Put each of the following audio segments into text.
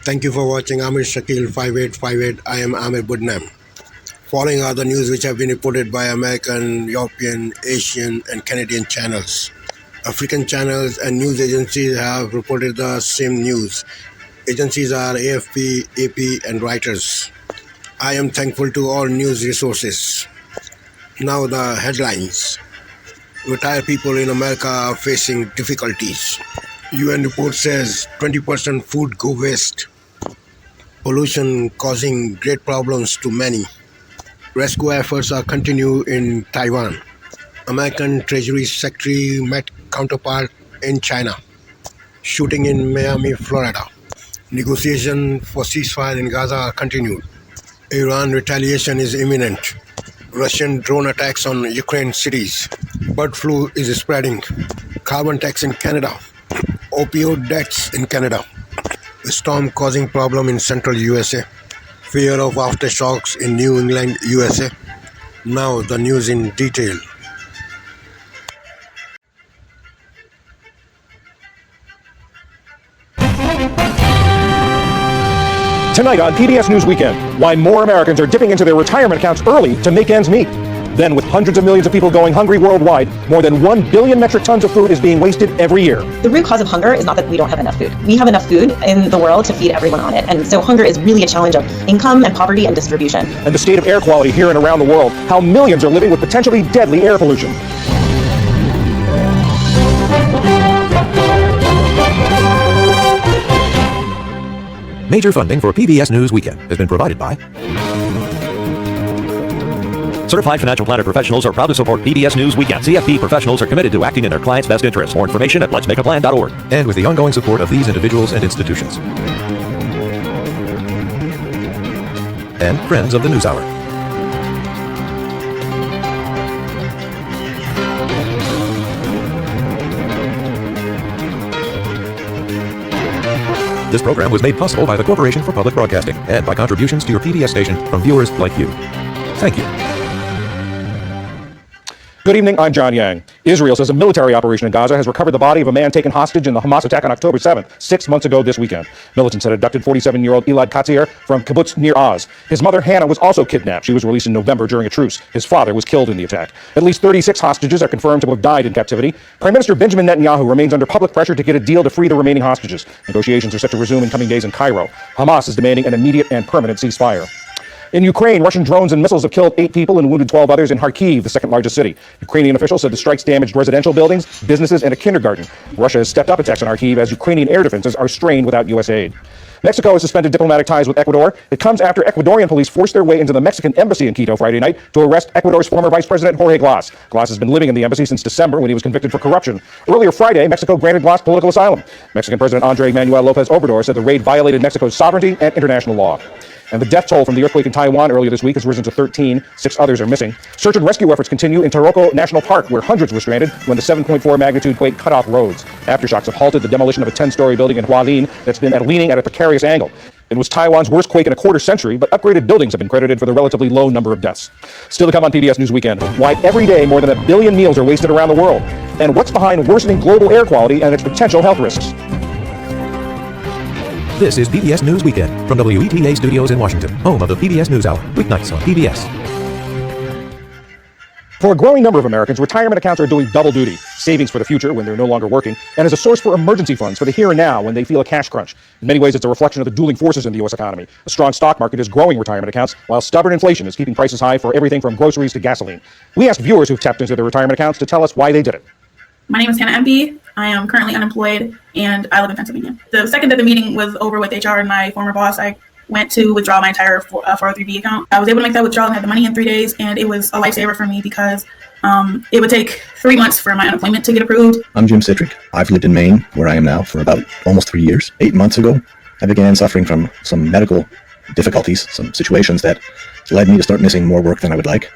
Thank you for watching Amir Shakil 5858. I am Amir Budnam. Following are the news which have been reported by American, European, Asian, and Canadian channels. African channels and news agencies have reported the same news. Agencies are AFP, AP, and Reuters. I am thankful to all news resources. Now the headlines. Retired people in America are facing difficulties. UN report says 20% food go waste. Pollution causing great problems to many. Rescue efforts are continued in Taiwan. American Treasury Secretary met counterpart in China. Shooting in Miami, Florida. Negotiation for ceasefire in Gaza are continued. Iran retaliation is imminent. Russian drone attacks on Ukraine cities. Bird flu is spreading. Carbon tax in Canada. Opioid deaths in Canada. A storm causing problem in central USA. Fear of aftershocks in New England, USA. Now the news in detail. Tonight on PBS News Weekend, why more Americans are dipping into their retirement accounts early to make ends meet. Then, with hundreds of millions of people going hungry worldwide, more than 1 billion metric tons of food is being wasted every year. The root cause of hunger is not that we don't have enough food. We have enough food in the world to feed everyone on it. And so hunger is really a challenge of income and poverty and distribution. And the state of air quality here and around the world, how millions are living with potentially deadly air pollution. Major funding for PBS News Weekend has been provided by Certified Financial Planner Professionals are proud to support PBS News Weekend. CFP professionals are committed to acting in their clients' best interests. More information at letsmakeaplan.org. And with the ongoing support of these individuals and institutions. And friends of the News Hour. This program was made possible by the Corporation for Public Broadcasting and by contributions to your PBS station from viewers like you. Thank you. Good evening, I'm John Yang. Israel says a military operation in Gaza has recovered the body of a man taken hostage in the Hamas attack on October 7th, 6 months ago this weekend. Militants had abducted 47-year-old Elad Katzir from kibbutz Nir Oz. His mother, Hannah, was also kidnapped. She was released in November during a truce. His father was killed in the attack. At least 36 hostages are confirmed to have died in captivity. Prime Minister Benjamin Netanyahu remains under public pressure to get a deal to free the remaining hostages. Negotiations are set to resume in coming days in Cairo. Hamas is demanding an immediate and permanent ceasefire. In Ukraine, Russian drones and missiles have killed 8 people and wounded 12 others in Kharkiv, the second largest city. Ukrainian officials said the strikes damaged residential buildings, businesses, and a kindergarten. Russia has stepped up attacks on Kharkiv as Ukrainian air defenses are strained without U.S. aid. Mexico has suspended diplomatic ties with Ecuador. It comes after Ecuadorian police forced their way into the Mexican embassy in Quito Friday night to arrest Ecuador's former Vice President Jorge Glass. Glass has been living in the embassy since December when he was convicted for corruption. Earlier Friday, Mexico granted Glass political asylum. Mexican President Andrés Manuel López Obrador said the raid violated Mexico's sovereignty and international law. And the death toll from the earthquake in Taiwan earlier this week has risen to 13. 6 others are missing. Search and rescue efforts continue in Taroko National Park, where hundreds were stranded when the 7.4 magnitude quake cut off roads. Aftershocks have halted the demolition of a 10-story building in Hualien that's been leaning at a precarious angle. It was Taiwan's worst quake in a quarter century, but upgraded buildings have been credited for the relatively low number of deaths. Still to come on PBS News Weekend, why every day more than 1 billion meals are wasted around the world, and what's behind worsening global air quality and its potential health risks. This is PBS News Weekend from WETA Studios in Washington, home of the PBS News Hour, weeknights on PBS. For a growing number of Americans, retirement accounts are doing double duty. Savings for the future when they're no longer working, and as a source for emergency funds for the here and now when they feel a cash crunch. In many ways, it's a reflection of the dueling forces in the U.S. economy. A strong stock market is growing retirement accounts, while stubborn inflation is keeping prices high for everything from groceries to gasoline. We asked viewers who've tapped into their retirement accounts to tell us why they did it. My name is Hannah Empey. I am currently unemployed, and I live in Pennsylvania. The second that the meeting was over with HR and my former boss, I went to withdraw my entire 403B account. I was able to make that withdrawal and had the money in 3 days, and it was a lifesaver for me because it would take 3 months for my unemployment to get approved. I'm Jim Citrick. I've lived in Maine, where I am now, for about almost 3 years. 8 months ago, I began suffering from some medical difficulties, some situations that led me to start missing more work than I would like,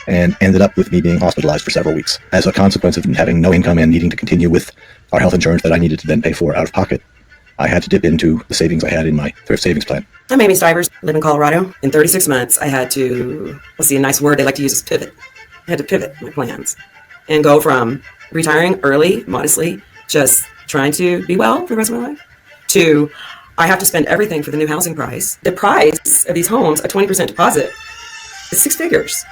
and ended up with me being hospitalized for several weeks. As a consequence of having no income and needing to continue with our health insurance that I needed to then pay for out of pocket, I had to dip into the savings I had in my thrift savings plan. I'm Amy Stivers, live in Colorado. In 36 months, I had to, a nice word they like to use is pivot. I had to pivot my plans and go from retiring early, modestly, just trying to be well for the rest of my life, to I have to spend everything for the new housing price. The price of these homes, a 20% deposit, is 6 figures.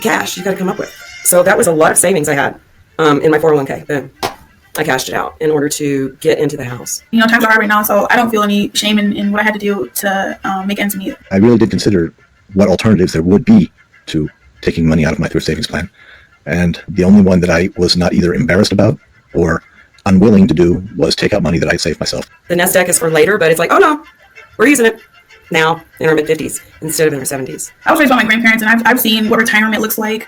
Cash you got to come up with. So that was a lot of savings I had in my 401k. Then I cashed it out in order to get into the house. Times are hard right now, so I don't feel any shame in what I had to do to make ends meet. I really did consider what alternatives there would be to taking money out of my thrift savings plan. And the only one that I was not either embarrassed about or unwilling to do was take out money that I saved myself. The nest egg is for later, but it's like, oh no, we're using it now in our mid-50s instead of in our 70s. I was raised by my grandparents, and I've seen what retirement looks like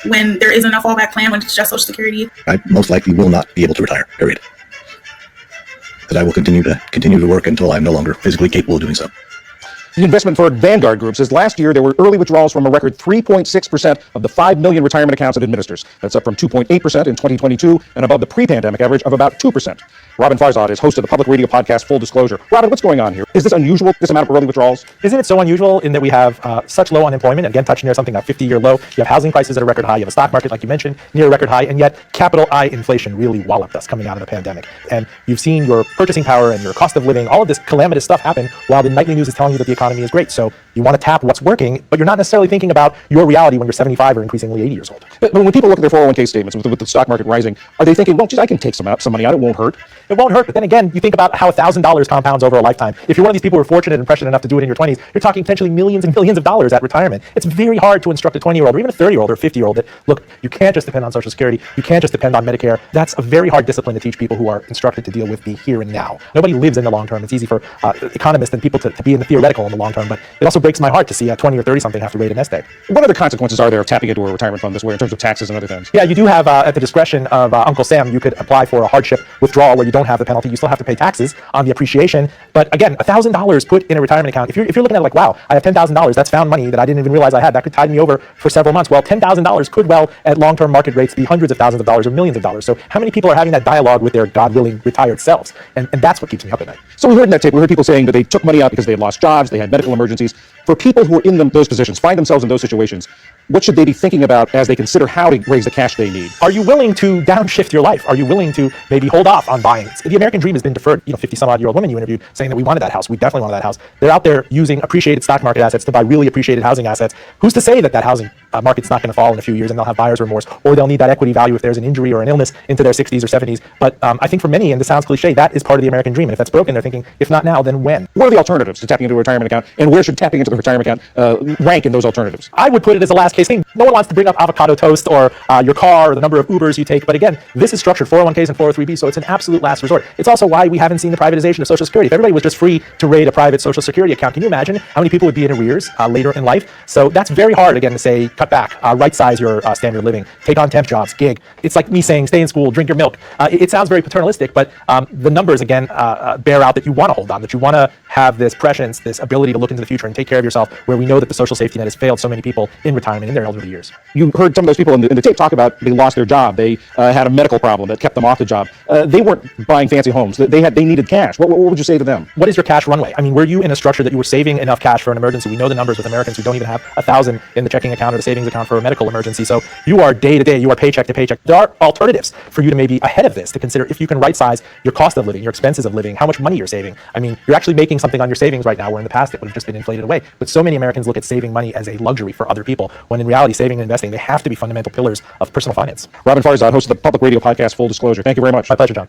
when there isn't a fallback plan, when it's just Social Security. I most likely will not be able to retire, period. That I will continue to work until I'm no longer physically capable of doing so. The investment firm Vanguard Group says last year there were early withdrawals from a record 3.6% of the 5 million retirement accounts it administers. That's up from 2.8% in 2022 and above the pre-pandemic average of about 2%. Robin Farzad is host of the public radio podcast Full Disclosure. Robin, what's going on here? Is this unusual, this amount of early withdrawals? Isn't it so unusual in that we have such low unemployment? Again, touching near something, a 50-year low. You have housing prices at a record high. You have a stock market, like you mentioned, near a record high. And yet, capital I inflation really walloped us coming out of the pandemic. And you've seen your purchasing power and your cost of living, all of this calamitous stuff happen while the nightly news is telling you that the economy is great. So you want to tap what's working, but you're not necessarily thinking about your reality when you're 75 or increasingly 80 years old. But when people look at their 401k statements with the stock market rising, are they thinking, well, geez, I can take some money out, it won't hurt? It won't hurt, but then again, you think about how $1,000 compounds over a lifetime. If you're one of these people who are fortunate and prescient enough to do it in your 20s, you're talking potentially millions and millions of dollars at retirement. It's very hard to instruct a 20-year-old or even a 30-year-old or a 50-year-old that, look, you can't just depend on Social Security. You can't just depend on Medicare. That's a very hard discipline to teach people who are instructed to deal with the here and now. Nobody lives in the long term. It's easy for economists and people to be in the theoretical in the long term, but it also breaks my heart to see a 20 or 30-something have to raid a nest egg. What other consequences are there of tapping into a retirement fund this way in terms of taxes and other things? Yeah, you do have, at the discretion of Uncle Sam, you could apply for a hardship withdrawal where you don't have the penalty. You still have to pay taxes on the appreciation. But again, $1,000 put in a retirement account, if you're looking at it like, wow, I have $10,000, that's found money that I didn't even realize I had, that could tide me over for several months. Well, $10,000 could well, at long-term market rates, be hundreds of thousands of dollars or millions of dollars. So how many people are having that dialogue with their God-willing retired selves? And that's what keeps me up at night. So we heard in that tape, we heard people saying that they took money out because they had lost jobs, they had medical emergencies. For people who are in those positions, find themselves in those situations, what should they be thinking about as they consider how to raise the cash they need? Are you willing to downshift your life? Are you willing to maybe hold off on buying? The American dream has been deferred. 50-some-odd-year-old women you interviewed saying that we wanted that house. We definitely wanted that house. They're out there using appreciated stock market assets to buy really appreciated housing assets. Who's to say that housing market's not going to fall in a few years and they'll have buyer's remorse, or they'll need that equity value if there's an injury or an illness into their 60s or 70s. But I think for many, and this sounds cliche, that is part of the American dream. And if that's broken, they're thinking, if not now, then when? What are the alternatives to tapping into a retirement account, and where should tapping into the retirement account rank in those alternatives? I would put it as a last case thing. No one wants to bring up avocado toast or your car or the number of Ubers you take. But again, this is structured 401ks and 403b, so it's an absolute last resort. It's also why we haven't seen the privatization of Social Security. If everybody was just free to raid a private Social Security account, can you imagine how many people would be in arrears later in life? So that's very hard, again, to say, cut back, right-size your standard of living, take on temp jobs, gig. It's like me saying, stay in school, drink your milk. It sounds very paternalistic, but the numbers, again, bear out that you want to hold on, that you want to have this prescience, this ability to look into the future and take care of yourself, where we know that the social safety net has failed so many people in retirement in their elderly years. You heard some of those people in the tape talk about they lost their job, they had a medical problem that kept them off the job. They weren't buying fancy homes. They needed cash. What would you say to them? What is your cash runway? I mean, were you in a structure that you were saving enough cash for an emergency? We know the numbers with Americans who don't even have $1,000 in the checking account or the savings account for a medical emergency. So you are day to day, you are paycheck to paycheck. There are alternatives for you to maybe ahead of this to consider if you can right size your cost of living, your expenses of living, how much money you're saving. I mean, you're actually making something on your savings right now where in the past it would have just been inflated away. But so many Americans look at saving money as a luxury for other people, when in reality, saving and investing, they have to be fundamental pillars of personal finance. Robin Farzad, host of the public radio podcast Full Disclosure. Thank you very much. My pleasure, John.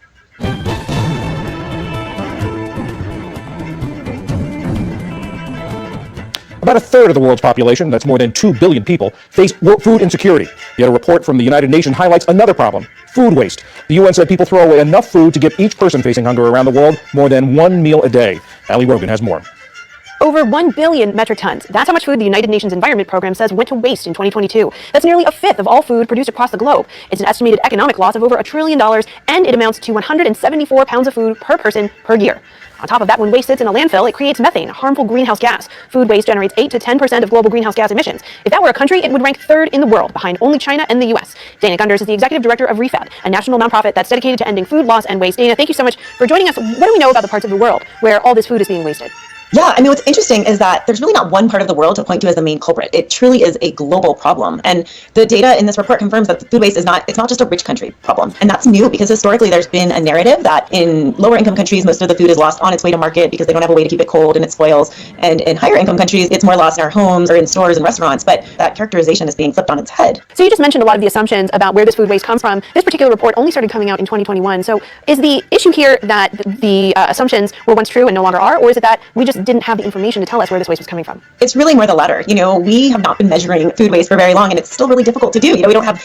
About a third of the world's population, that's more than 2 billion people, face food insecurity. Yet a report from the United Nations highlights another problem: food waste. The UN said people throw away enough food to give each person facing hunger around the world more than 1 meal a day. Ali Rogan has more. Over 1 billion metric tons. That's how much food the United Nations Environment Program says went to waste in 2022. That's nearly a fifth of all food produced across the globe. It's an estimated economic loss of over $1 trillion, and it amounts to 174 pounds of food per person per year. On top of that, when waste sits in a landfill, it creates methane, a harmful greenhouse gas. Food waste generates 8 to 10% of global greenhouse gas emissions. If that were a country, it would rank third in the world, behind only China and the US. Dana Gunders is the executive director of REFAD, a national nonprofit that's dedicated to ending food loss and waste. Dana, thank you so much for joining us. What do we know about the parts of the world where all this food is being wasted? Yeah, I mean, what's interesting is that there's really not one part of the world to point to as the main culprit. It truly is a global problem. And the data in this report confirms that food waste it's not just a rich country problem. And that's new because historically there's been a narrative that in lower income countries, most of the food is lost on its way to market because they don't have a way to keep it cold and it spoils. And in higher income countries, it's more lost in our homes or in stores and restaurants. But that characterization is being flipped on its head. So you just mentioned a lot of the assumptions about where this food waste comes from. This particular report only started coming out in 2021. So is the issue here that the assumptions were once true and no longer are, or is it that we just didn't have the information to tell us where this waste was coming from? It's really more the latter. We have not been measuring food waste for very long, and it's still really difficult to do. We don't have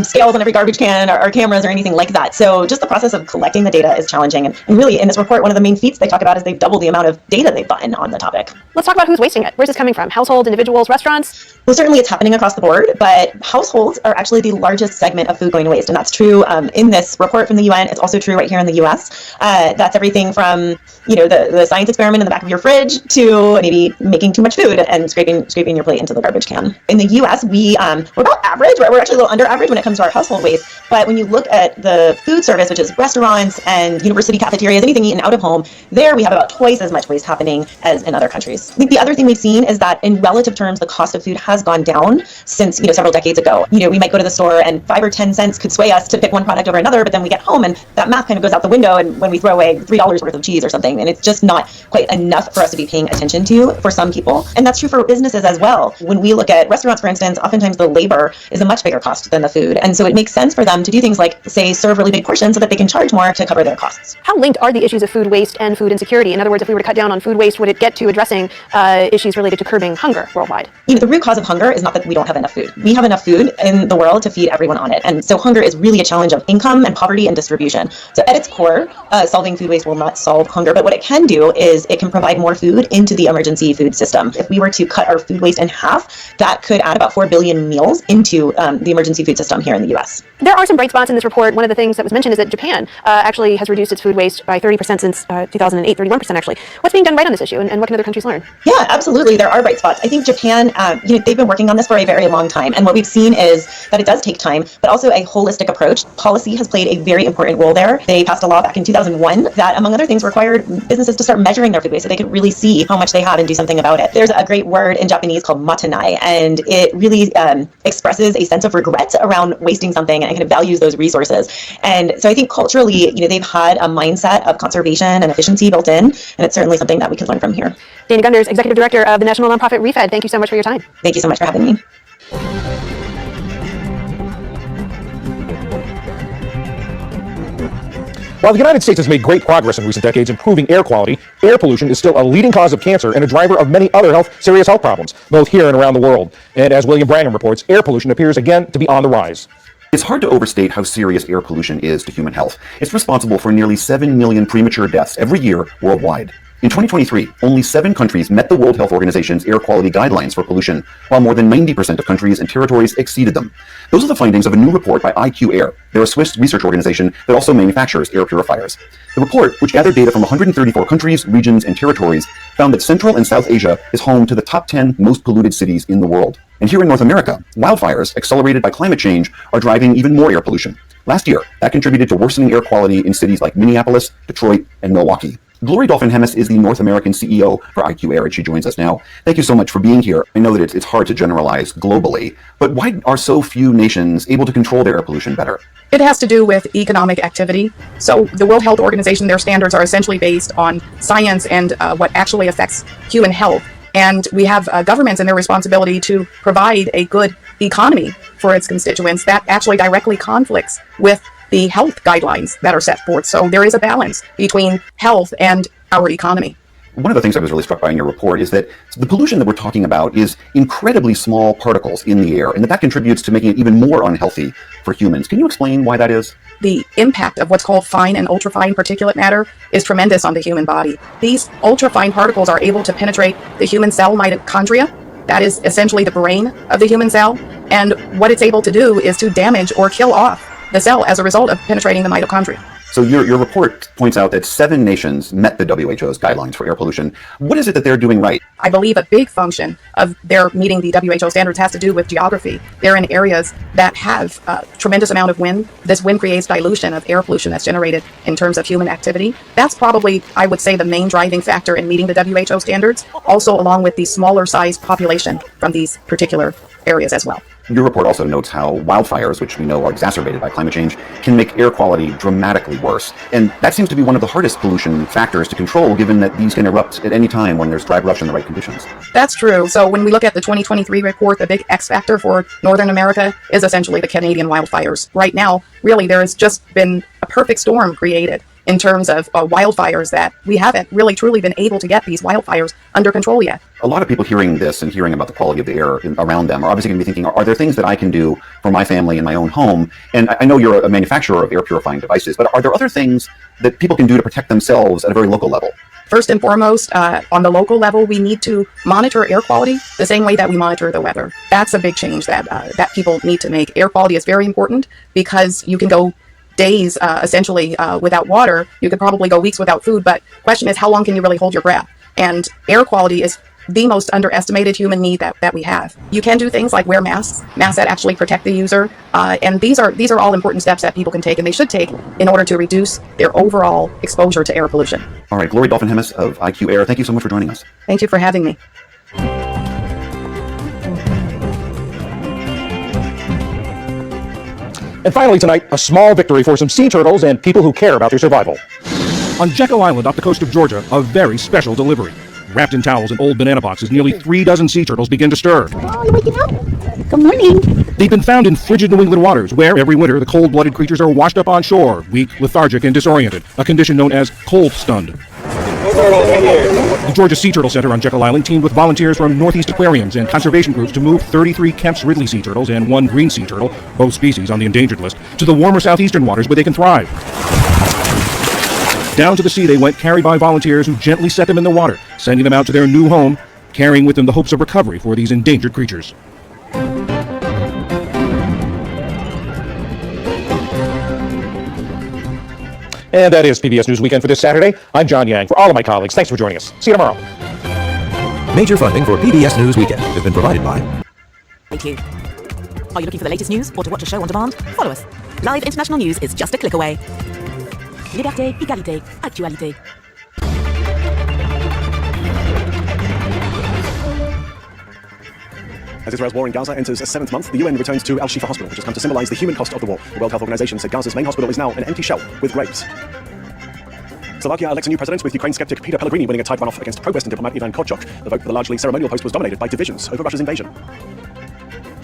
scales on every garbage can or cameras or anything like that. So just the process of collecting the data is challenging. And really, in this report, one of the main feats they talk about is they've doubled the amount of data they've gotten on the topic. Let's talk about who's wasting it. Where's this coming from? Households, individuals, restaurants? Well, certainly it's happening across the board, but households are actually the largest segment of food going to waste. And that's true in this report from the UN. It's also true right here in the US. That's everything from, the science experiment in the back of your fridge to maybe making too much food and scraping your plate into the garbage can. In the US, we're about average, right? We're actually a little under average when it comes to our household waste. But when you look at the food service, which is restaurants and university cafeterias, anything eaten out of home, there we have about twice as much waste happening as in other countries. I think the other thing we've seen is that in relative terms, the cost of food has gone down since, several decades ago. We might go to the store and 5 or 10 cents could sway us to pick one product over another, but then we get home and that math kind of goes out the window, and when we throw away $3 worth of cheese or something, and it's just not quite enough for us to be paying attention to for some people. And that's true for businesses as well. When we look at restaurants, for instance, oftentimes the labor is a much bigger cost than the food. And so it makes sense for them to do things like, say, serve really big portions so that they can charge more to cover their costs. How linked are the issues of food waste and food insecurity? In other words, if we were to cut down on food waste, would it get to addressing issues related to curbing hunger worldwide? The root cause of hunger is not that we don't have enough food. We have enough food in the world to feed everyone on it. And so hunger is really a challenge of income and poverty and distribution. So at its core, solving food waste will not solve hunger, but what it can do is it can provide more food into the emergency food system. If we were to cut our food waste in half, that could add about 4 billion meals into the emergency food system here in the US. There are some bright spots in this report. One of the things that was mentioned is that Japan actually has reduced its food waste by 30% since 2008, 31% actually. What's being done right on this issue, and what can other countries learn? Yeah, absolutely. There are bright spots. I think Japan, they've been working on this for a very long time. And what we've seen is that it does take time, but also a holistic approach. Policy has played a very important role there. They passed a law back in 2001 that, among other things, required businesses to start measuring their food waste so they could really see how much they have and do something about it. There's a great word in Japanese called matanai, and it really expresses a sense of regret around wasting something and kind of values those resources. And so I think culturally, they've had a mindset of conservation and efficiency built in, and it's certainly something that we can learn from here. Dana Gunders, Executive Director of the National Nonprofit ReFed, thank you so much for your time. Thank you so much for having me. While the United States has made great progress in recent decades improving air quality, air pollution is still a leading cause of cancer and a driver of many other serious health problems, both here and around the world. And as William Brangham reports, air pollution appears again to be on the rise. It's hard to overstate how serious air pollution is to human health. It's responsible for nearly 7 million premature deaths every year worldwide. In 2023, only 7 countries met the World Health Organization's air quality guidelines for pollution, while more than 90% of countries and territories exceeded them. Those are the findings of a new report by IQ Air. They're a Swiss research organization that also manufactures air purifiers. The report, which gathered data from 134 countries, regions, and territories, found that Central and South Asia is home to the top 10 most polluted cities in the world. And here in North America, wildfires, accelerated by climate change, are driving even more air pollution. Last year, that contributed to worsening air quality in cities like Minneapolis, Detroit, and Milwaukee. Glory Dolphin-Hemis is the North American CEO for IQ Air, and she joins us now. Thank you so much for being here. I know that it's hard to generalize globally, but why are so few nations able to control their air pollution better? It has to do with economic activity. So the World Health Organization, their standards are essentially based on science and what actually affects human health. And we have governments and their responsibility to provide a good economy for its constituents that actually directly conflicts with the health guidelines that are set forth. So there is a balance between health and our economy. One of the things I was really struck by in your report is that the pollution that we're talking about is incredibly small particles in the air, and that contributes to making it even more unhealthy for humans. Can you explain why that is? The impact of what's called fine and ultrafine particulate matter is tremendous on the human body. These ultrafine particles are able to penetrate the human cell mitochondria. That is essentially the brain of the human cell. And what it's able to do is to damage or kill off the cell as a result of penetrating the mitochondria. So your report points out that 7 nations met the WHO's guidelines for air pollution. What is it that they're doing right? I believe a big function of their meeting the WHO standards has to do with geography. They're in areas that have a tremendous amount of wind. This wind creates dilution of air pollution that's generated in terms of human activity. That's probably, I would say, the main driving factor in meeting the WHO standards, also along with the smaller sized population from these particular areas as well. Your report also notes how wildfires, which we know are exacerbated by climate change, can make air quality dramatically worse. And that seems to be one of the hardest pollution factors to control, given that these can erupt at any time when there's dry brush in the right conditions. That's true. So when we look at the 2023 report, the big X factor for Northern America is essentially the Canadian wildfires. Right now, really, there has just been a perfect storm created in terms of wildfires that we haven't really truly been able to get these wildfires under control yet. A lot of people hearing this and hearing about the quality of the air around them are obviously going to be thinking, are there things that I can do for my family in my own home? And I know you're a manufacturer of air purifying devices, but are there other things that people can do to protect themselves at a very local level? First and foremost, on the local level, we need to monitor air quality the same way that we monitor the weather. That's a big change that people need to make. Air quality is very important because you can go days essentially without water. You could probably go weeks without food, but the question is, how long can you really hold your breath? And air quality is the most underestimated human need that we have. You can do things like wear masks that actually protect the user, and these are all important steps that people can take, and they should take in order to reduce their overall exposure to air pollution. All right, Glory Dolphin-Hemis of IQ Air, thank you so much for joining us. Thank you for having me. And finally tonight, a small victory for some sea turtles and people who care about their survival. On Jekyll Island off the coast of Georgia, a very special delivery. Wrapped in towels and old banana boxes, nearly 3 dozen sea turtles begin to stir. Oh, you're waking up? Good morning. They've been found in frigid New England waters, where every winter the cold-blooded creatures are washed up on shore, weak, lethargic, and disoriented, a condition known as cold-stunned. The Georgia Sea Turtle Center on Jekyll Island teamed with volunteers from Northeast Aquariums and conservation groups to move 33 Kemp's Ridley sea turtles and 1 green sea turtle, both species on the endangered list, to the warmer southeastern waters where they can thrive. Down to the sea they went, carried by volunteers who gently set them in the water, sending them out to their new home, carrying with them the hopes of recovery for these endangered creatures. And that is PBS News Weekend for this Saturday. I'm John Yang. For all of my colleagues, thanks for joining us. See you tomorrow. Major funding for PBS News Weekend has been provided by... Thank you. Are you looking for the latest news or to watch a show on demand? Follow us. Live international news is just a click away. Liberté, égalité, actualité. As Israel's war in Gaza enters a 7th month, the UN returns to Al-Shifa Hospital, which has come to symbolize the human cost of the war. The World Health Organization said Gaza's main hospital is now an empty shell with graves. Slovakia elects a new president, with Ukraine skeptic Peter Pellegrini winning a tight runoff against pro-Western diplomat Ivan Kodchok. The vote for the largely ceremonial post was dominated by divisions over Russia's invasion.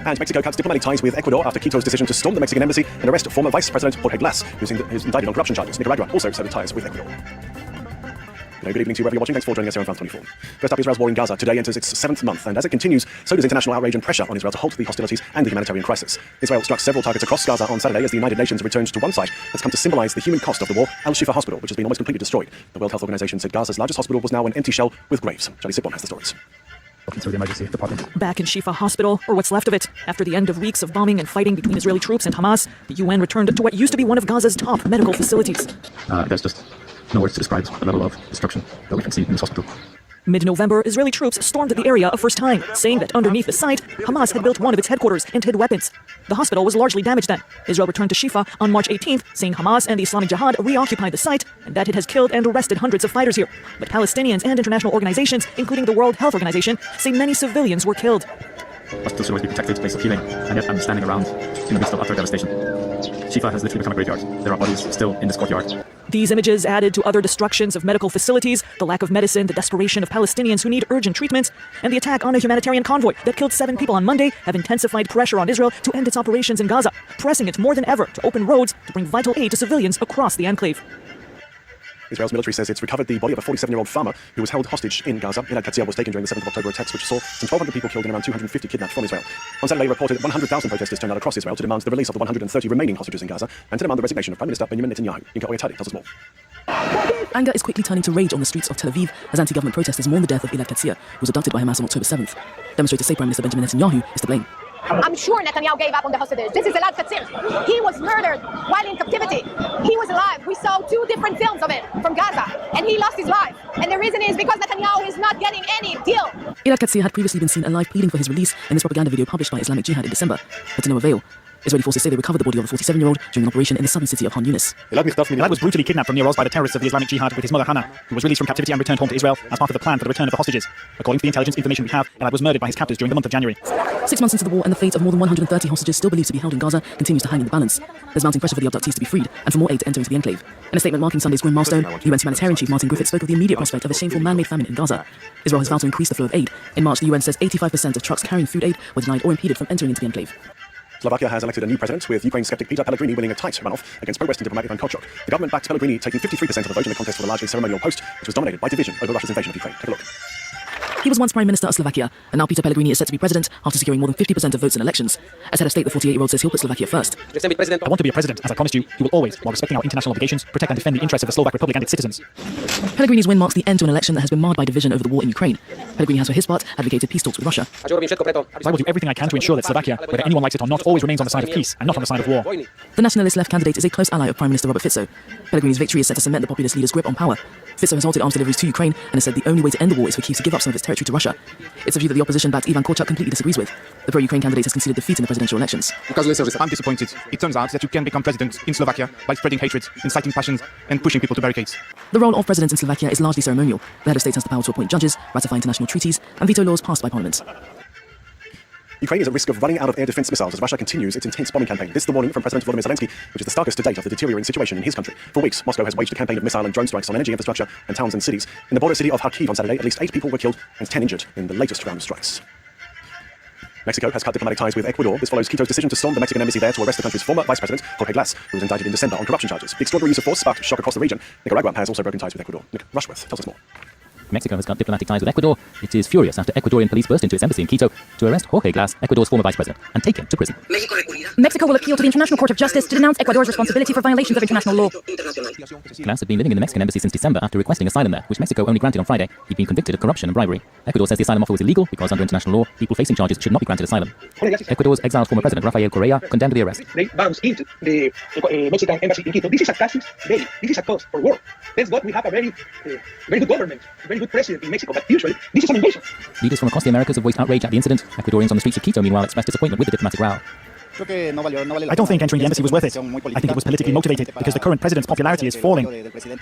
And Mexico cuts diplomatic ties with Ecuador after Quito's decision to storm the Mexican embassy and arrest former Vice President Jorge Glass, who's indicted on corruption charges. Nicaragua also severed ties with Ecuador. Good evening to you wherever you're watching. Thanks for joining us here on France 24. First up, Israel's war in Gaza today enters its 7th month, and as it continues, so does international outrage and pressure on Israel to halt the hostilities and the humanitarian crisis. Israel struck several targets across Gaza on Saturday as the United Nations returned to one site that's come to symbolize the human cost of the war, Al-Shifa Hospital, which has been almost completely destroyed. The World Health Organization said Gaza's largest hospital was now an empty shell with graves. Charlie Sitbon has the stories. To the emergency department. Back in Shifa Hospital, or what's left of it, after the end of weeks of bombing and fighting between Israeli troops and Hamas, the UN returned to what used to be one of Gaza's top medical facilities. There's just no words to describe the level of destruction that we can see in this hospital. Mid-November, Israeli troops stormed the area a first time, saying that underneath the site, Hamas had built one of its headquarters and hid weapons. The hospital was largely damaged then. Israel returned to Shifa on March 18th, saying Hamas and the Islamic Jihad reoccupied the site and that it has killed and arrested hundreds of fighters here. But Palestinians and international organizations, including the World Health Organization, say many civilians were killed. Hospital should always be a protected place of healing, and yet I'm standing around in the midst of utter devastation. Shifa has literally become a graveyard. There are bodies still in this courtyard. These images added to other destructions of medical facilities, the lack of medicine, the desperation of Palestinians who need urgent treatments, and the attack on a humanitarian convoy that killed 7 people on Monday have intensified pressure on Israel to end its operations in Gaza, pressing it more than ever to open roads to bring vital aid to civilians across the enclave. Israel's military says it's recovered the body of a 47-year-old farmer who was held hostage in Gaza. Gilad Katzir was taken during the 7th of October attacks, which saw some 1,200 people killed and around 250 kidnapped from Israel. On Saturday, reported 100,000 protesters turned out across Israel to demand the release of the 130 remaining hostages in Gaza and to demand the resignation of Prime Minister Benjamin Netanyahu. Yinka Oyatadi tells us more. Anger is quickly turning to rage on the streets of Tel Aviv as anti-government protesters mourn the death of Gilad Katzir, who was abducted by Hamas on October 7th. Demonstrators say Prime Minister Benjamin Netanyahu is to blame. I'm sure Netanyahu gave up on the hostage. This is Elad Katzir. He was murdered while in captivity. He was alive. We saw 2 different films of it from Gaza, and he lost his life. And the reason is because Netanyahu is not getting any deal. Elad Katzir had previously been seen alive pleading for his release in this propaganda video published by Islamic Jihad in December, but to no avail. Israeli forces say they recovered the body of a 47-year-old during an operation in the southern city of Han Yunis. Elad was brutally kidnapped from Nir Oz by the terrorists of the Islamic Jihad with his mother Hannah, who was released from captivity and returned home to Israel as part of the plan for the return of the hostages. According to the intelligence information we have, Elad was murdered by his captors during the month of January. 6 months into the war, and the fate of more than 130 hostages still believed to be held in Gaza continues to hang in the balance. There's mounting pressure for the abductees to be freed and for more aid to enter into the enclave. In a statement marking Sunday's grim milestone, UN humanitarian chief Martin Griffiths spoke of the immediate prospect of a shameful man-made famine in Gaza. Israel has vowed to increase the flow of aid. In March, the UN says 85% of trucks carrying food aid were denied or impeded from entering into the enclave. Slovakia has elected a new president, with Ukraine skeptic Peter Pellegrini winning a tight runoff against pro-Western diplomat Ivan Kochuk. The government backed Pellegrini, taking 53% of the vote in the contest for the largely ceremonial post, which was dominated by division over Russia's invasion of Ukraine. Take a look. He was once Prime Minister of Slovakia, and now Peter Pellegrini is set to be president after securing more than 50% of votes in elections. As head of state, the 48-year-old says he'll put Slovakia first. I want to be a president, as I promised you. He will always, while respecting our international obligations, protect and defend the interests of the Slovak Republic and its citizens. Pellegrini's win marks the end to an election that has been marred by division over the war in Ukraine. Pellegrini has, for his part, advocated peace talks with Russia. I will do everything I can to ensure that Slovakia, whether anyone likes it or not, always remains on the side of peace and not on the side of war. The nationalist left candidate is a close ally of Prime Minister Robert Fico. Pellegrini's victory is set to cement the populist leader's grip on power. Fico has halted arms deliveries to Ukraine and has said the only way to end the war is for Kyiv to give up some of its territory to Russia. It's a view that the opposition-backed Ivan Kochuk completely disagrees with. The pro-Ukraine candidate has conceded defeat in the presidential elections. I'm disappointed. It turns out that you can become president in Slovakia by spreading hatred, inciting passions, and pushing people to barricades. The role of president in Slovakia is largely ceremonial. The head of state has the power to appoint judges, ratify international treaties, and veto laws passed by parliament. Ukraine is at risk of running out of air defense missiles as Russia continues its intense bombing campaign. This is the warning from President Volodymyr Zelensky, which is the starkest to date of the deteriorating situation in his country. For weeks, Moscow has waged a campaign of missile and drone strikes on energy infrastructure and towns and cities. In the border city of Kharkiv on Saturday, at least 8 people were killed and 10 injured in the latest round of strikes. Mexico has cut diplomatic ties with Ecuador. This follows Quito's decision to storm the Mexican embassy there to arrest the country's former vice president, Jorge Glass, who was indicted in December on corruption charges. The extraordinary use of force sparked shock across the region. Nicaragua has also broken ties with Ecuador. Nick Rushworth tells us more. Mexico has cut diplomatic ties with Ecuador. It is furious after Ecuadorian police burst into its embassy in Quito to arrest Jorge Glass, Ecuador's former vice president, and take him to prison. Mexico will appeal to the International Court of Justice to denounce Ecuador's responsibility for violations of international law. Glass had been living in the Mexican embassy since December after requesting asylum there, which Mexico only granted on Friday. He'd been convicted of corruption and bribery. Ecuador says the asylum offer was illegal because under international law, people facing charges should not be granted asylum. Ecuador's exiled former president, Rafael Correa, condemned the arrest. They bounced into the Mexican embassy in Quito. This is a casus belli. This is a cause for war. Thank God we have a very good government, a very good president in Mexico, but usually this is an invasion. Leaders from across the Americas have voiced outrage at the incident. Ecuadorians on the streets of Quito, meanwhile, expressed disappointment with the diplomatic row. I don't think entering the embassy was worth it. I think it was politically motivated because the current president's popularity is falling. It's good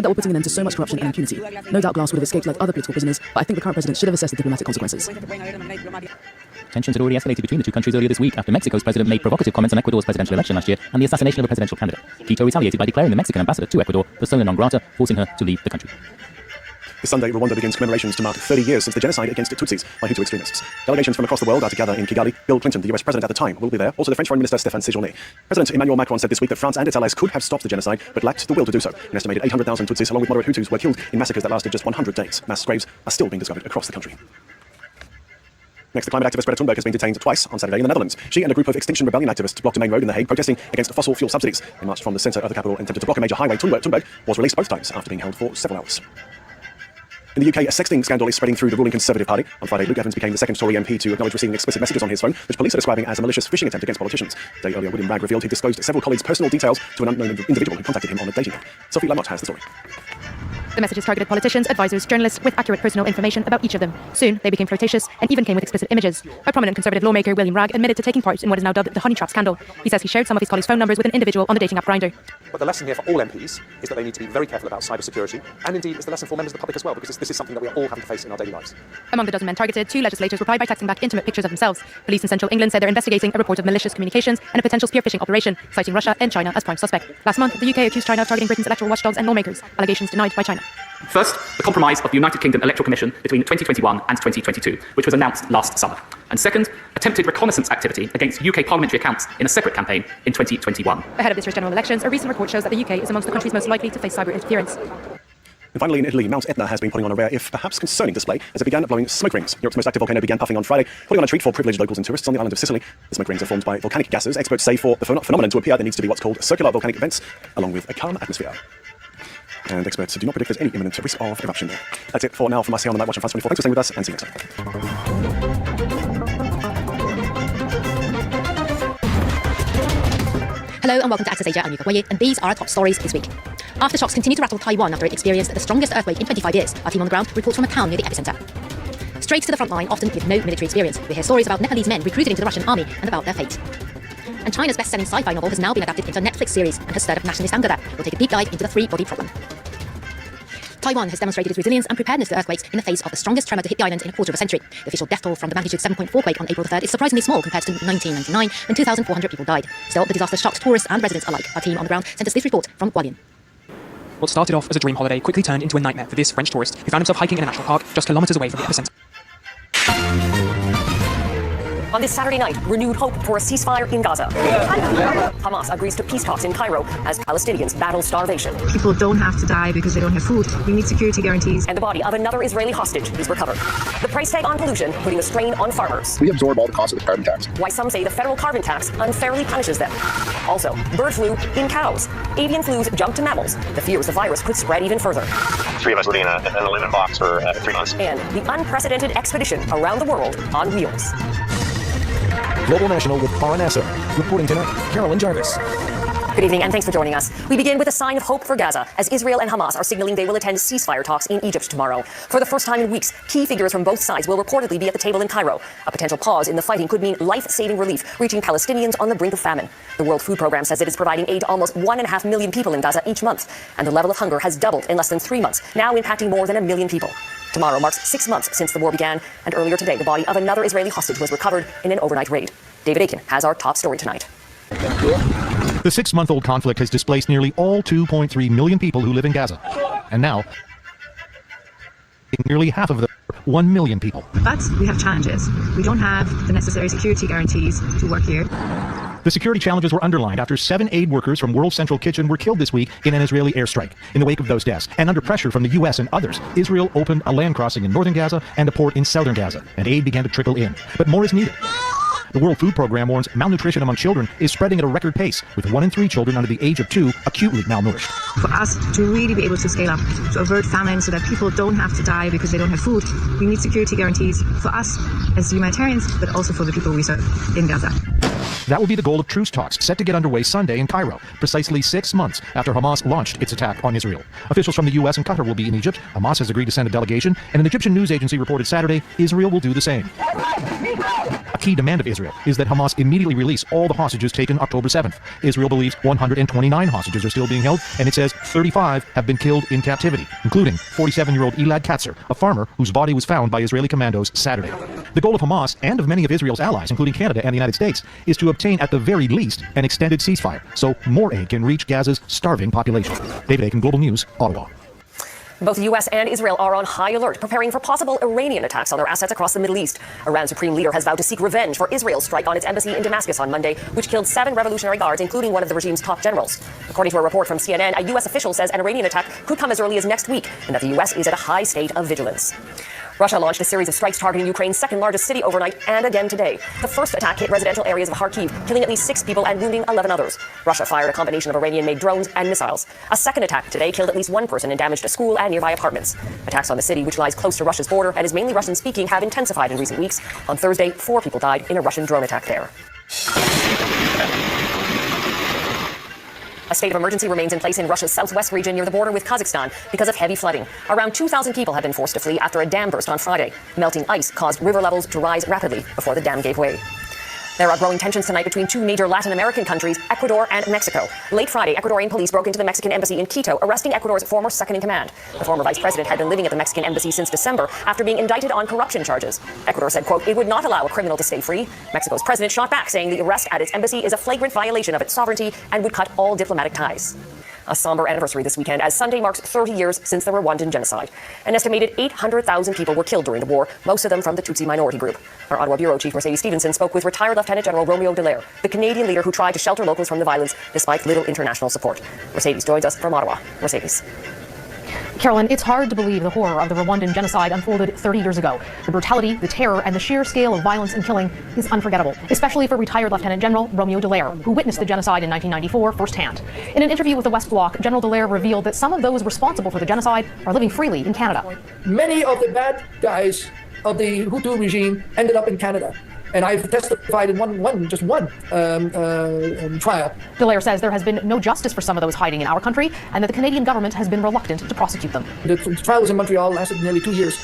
that we're putting an end to so much corruption and impunity. No doubt Glass would have escaped like other political prisoners, but I think the current president should have assessed the diplomatic consequences. Tensions had already escalated between the two countries earlier this week after Mexico's president made provocative comments on Ecuador's presidential election last year and the assassination of a presidential candidate. Quito retaliated by declaring the Mexican ambassador to Ecuador persona non grata, forcing her to leave the country. This Sunday, Rwanda begins commemorations to mark 30 years since the genocide against Tutsis by Hutu extremists. Delegations from across the world are to gather in Kigali. Bill Clinton, the US president at the time, will be there. Also, the French Foreign Minister Stéphane Séjourné. President Emmanuel Macron said this week that France and its allies could have stopped the genocide, but lacked the will to do so. An estimated 800,000 Tutsis, along with moderate Hutus, were killed in massacres that lasted just 100 days. Mass graves are still being discovered across the country. Next, the climate activist Greta Thunberg has been detained twice on Saturday in the Netherlands. She and a group of Extinction Rebellion activists blocked a main road in The Hague protesting against fossil fuel subsidies. They marched from the centre of the capital intended to block a major highway. Thunberg was released both times after being held for several hours. In the UK, a sexting scandal is spreading through the ruling Conservative Party. On Friday, Luke Evans became the second Tory MP to acknowledge receiving explicit messages on his phone, which police are describing as a malicious phishing attempt against politicians. A day earlier, William Bragg revealed he disclosed several colleagues' personal details to an unknown individual who contacted him on a dating app. Sophie Lamotte has the story. The messages targeted politicians, advisors, journalists with accurate personal information about each of them. Soon, they became flirtatious and even came with explicit images. A prominent Conservative lawmaker, William Bragg, admitted to taking part in what is now dubbed the honey trap scandal. He says he shared some of his colleagues' phone numbers with an individual on the dating app Grindr. But the lesson here for all MPs is that they need to be very careful about cybersecurity, and indeed it's the lesson for members of the public as well, because this is something that we are all having to face in our daily lives. Among the dozen men targeted, 2 legislators replied by texting back intimate pictures of themselves. Police in central England said they're investigating a report of malicious communications and a potential spear phishing operation, citing Russia and China as prime suspect. Last month, the UK accused China of targeting Britain's electoral watchdogs and lawmakers, allegations denied by China. First, the compromise of the United Kingdom Electoral Commission between 2021 and 2022, which was announced last summer. And second, attempted reconnaissance activity against UK parliamentary accounts in a separate campaign in 2021. Ahead of this year's general elections, a recent report shows that the UK is amongst the countries most likely to face cyber interference. And finally, in Italy, Mount Etna has been putting on a rare, if perhaps concerning, display as it began blowing smoke rings. Europe's most active volcano began puffing on Friday, putting on a treat for privileged locals and tourists on the island of Sicily. The smoke rings are formed by volcanic gases. Experts say for the phenomenon to appear, there needs to be what's called circular volcanic events, along with a calm atmosphere. And experts do not predict there's any imminent risk of eruption there. That's it for now from us here on the Night Watch in France 24. Thanks for staying with us, and see you next time. Hello and welcome to Access Asia. I'm Yuka Gueye, and these are our top stories this week. Aftershocks continue to rattle Taiwan after it experienced the strongest earthquake in 25 years. Our team on the ground reports from a town near the epicenter. Straight to the front line, often with no military experience. We hear stories about Nepalese men recruited into the Russian army and about their fate. And China's best-selling sci-fi novel has now been adapted into a Netflix series and has stirred up nationalist anger there. We'll take a deep dive into the three-body problem. Taiwan has demonstrated its resilience and preparedness to earthquakes in the face of the strongest tremor to hit the island in a quarter of a century. The official death toll from the magnitude 7.4 quake on April 3rd is surprisingly small compared to 1999, when 2,400 people died. Still, the disaster shocked tourists and residents alike. Our team on the ground sent us this report from Hualien. What started off as a dream holiday quickly turned into a nightmare for this French tourist who found himself hiking in a national park just kilometers away from the epicenter. On this Saturday night, renewed hope for a ceasefire in Gaza. Hamas agrees to peace talks in Cairo as Palestinians battle starvation. People don't have to die because they don't have food. We need security guarantees. And the body of another Israeli hostage is recovered. The price tag on pollution putting a strain on farmers. We absorb all the costs of the carbon tax. Why some say the federal carbon tax unfairly punishes them. Also, bird flu in cows. Avian flus jump to mammals. The fears the virus could spread even further. 3 of us living in a linen box for 3 months. And the unprecedented expedition around the world on wheels. Global National with RNSA. Reporting tonight, Carolyn Jarvis. Good evening and thanks for joining us. We begin with a sign of hope for Gaza as Israel and Hamas are signaling they will attend ceasefire talks in Egypt tomorrow. For the first time in weeks, key figures from both sides will reportedly be at the table in Cairo. A potential pause in the fighting could mean life-saving relief reaching Palestinians on the brink of famine. The World Food Programme says it is providing aid to almost 1.5 million people in Gaza each month, and the level of hunger has doubled in less than 3 months, now impacting more than 1 million people. Tomorrow marks 6 months since the war began, and earlier today the body of another Israeli hostage was recovered in an overnight raid. David Aiken has our top story tonight. The 6-month-old conflict has displaced nearly all 2.3 million people who live in Gaza. And now, nearly half of them, 1 million people. But we have challenges. We don't have the necessary security guarantees to work here. The security challenges were underlined after 7 aid workers from World Central Kitchen were killed this week in an Israeli airstrike. In the wake of those deaths, and under pressure from the U.S. and others, Israel opened a land crossing in northern Gaza and a port in southern Gaza, and aid began to trickle in. But more is needed. The World Food Programme warns malnutrition among children is spreading at a record pace, with 1 in 3 children under the age of 2 acutely malnourished. For us to really be able to scale up, to avert famine so that people don't have to die because they don't have food, we need security guarantees for us as humanitarians, but also for the people we serve in Gaza. That will be the goal of truce talks set to get underway Sunday in Cairo, precisely 6 months after Hamas launched its attack on Israel. Officials from the U.S. and Qatar will be in Egypt. Hamas has agreed to send a delegation, and an Egyptian news agency reported Saturday Israel will do the same. A key demand of Israel is that Hamas immediately release all the hostages taken October 7th. Israel believes 129 hostages are still being held, and it says 35 have been killed in captivity, including 47-year-old Elad Katzer, a farmer whose body was found by Israeli commandos Saturday. The goal of Hamas and of many of Israel's allies, including Canada and the United States, is to obtain at the very least an extended ceasefire, so more aid can reach Gaza's starving population. David Aiken, Global News, Ottawa. Both the U.S. and Israel are on high alert, preparing for possible Iranian attacks on their assets across the Middle East. Iran's supreme leader has vowed to seek revenge for Israel's strike on its embassy in Damascus on Monday, which killed 7 Revolutionary Guards, including one of the regime's top generals. According to a report from CNN, a U.S. official says an Iranian attack could come as early as next week, and that the U.S. is at a high state of vigilance. Russia launched a series of strikes targeting Ukraine's second-largest city overnight and again today. The first attack hit residential areas of Kharkiv, killing at least 6 people and wounding 11 others. Russia fired a combination of Iranian-made drones and missiles. A second attack today killed at least 1 person and damaged a school and nearby apartments. Attacks on the city, which lies close to Russia's border and is mainly Russian-speaking, have intensified in recent weeks. On Thursday, 4 people died in a Russian drone attack there. A state of emergency remains in place in Russia's southwest region near the border with Kazakhstan because of heavy flooding. Around 2,000 people have been forced to flee after a dam burst on Friday. Melting ice caused river levels to rise rapidly before the dam gave way. There are growing tensions tonight between 2 major Latin American countries, Ecuador and Mexico. Late Friday, Ecuadorian police broke into the Mexican embassy in Quito, arresting Ecuador's former second-in-command. The former vice president had been living at the Mexican embassy since December after being indicted on corruption charges. Ecuador said, quote, it would not allow a criminal to stay free. Mexico's president shot back, saying the arrest at its embassy is a flagrant violation of its sovereignty and would cut all diplomatic ties. A somber anniversary this weekend as Sunday marks 30 years since the Rwandan genocide. An estimated 800,000 people were killed during the war, most of them from the Tutsi minority group. Our Ottawa Bureau Chief Mercedes Stevenson spoke with retired Lieutenant General Romeo Dallaire, the Canadian leader who tried to shelter locals from the violence despite little international support. Mercedes joins us from Ottawa. Mercedes. Carolyn, it's hard to believe the horror of the Rwandan genocide unfolded 30 years ago. The brutality, the terror, and the sheer scale of violence and killing is unforgettable, especially for retired Lieutenant General Romeo Dallaire, who witnessed the genocide in 1994 firsthand. In an interview with the West Block, General Dallaire revealed that some of those responsible for the genocide are living freely in Canada. Many of the bad guys of the Hutu regime ended up in Canada. And I've testified in just one trial. Dallaire says there has been no justice for some of those hiding in our country, and that the Canadian government has been reluctant to prosecute them. The trial was in Montreal, lasted nearly 2 years,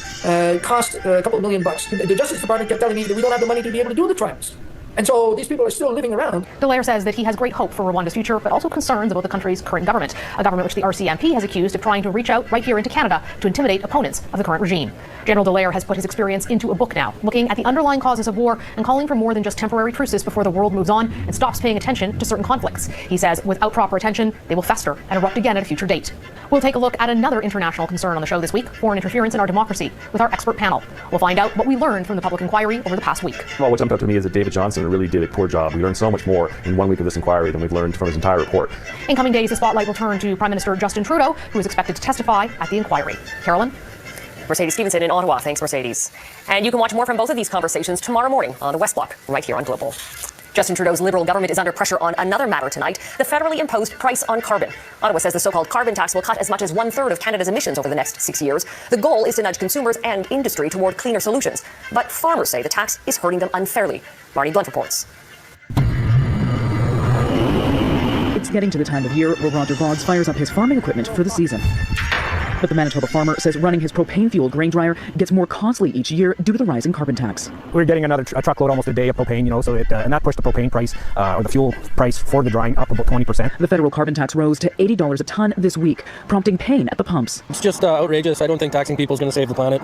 cost a couple of $1 million. The Justice Department kept telling me that we don't have the money to be able to do the trials. And so these people are still living around. Dallaire says that he has great hope for Rwanda's future, but also concerns about the country's current government, a government which the RCMP has accused of trying to reach out right here into Canada to intimidate opponents of the current regime. General Dallaire has put his experience into a book now, looking at the underlying causes of war and calling for more than just temporary truces before the world moves on and stops paying attention to certain conflicts. He says without proper attention, they will fester and erupt again at a future date. We'll take a look at another international concern on the show this week, foreign interference in our democracy, with our expert panel. We'll find out what we learned from the public inquiry over the past week. Well, what jumped out to me is that David Johnston really did a poor job. We learned so much more in 1 week of this inquiry than we've learned from his entire report. In coming days, the spotlight will turn to Prime Minister Justin Trudeau, who is expected to testify at the inquiry. Carolyn? Mercedes Stevenson in Ottawa. Thanks, Mercedes. And you can watch more from both of these conversations tomorrow morning on the West Block, right here on Global. Justin Trudeau's Liberal government is under pressure on another matter tonight, the federally imposed price on carbon. Ottawa says the so-called carbon tax will cut as much as 1/3 of Canada's emissions over the next 6 years. The goal is to nudge consumers and industry toward cleaner solutions. But farmers say the tax is hurting them unfairly. Marnie Blunt reports. It's getting to the time of year where Roger Boggs fires up his farming equipment for the season. But the Manitoba farmer says running his propane-fueled grain dryer gets more costly each year due to the rising carbon tax. We're getting a truckload almost a day of propane, so and that pushed the propane price or the fuel price for the drying up about 20%. The federal carbon tax rose to $80 a ton this week, prompting pain at the pumps. It's just outrageous. I don't think taxing people is going to save the planet.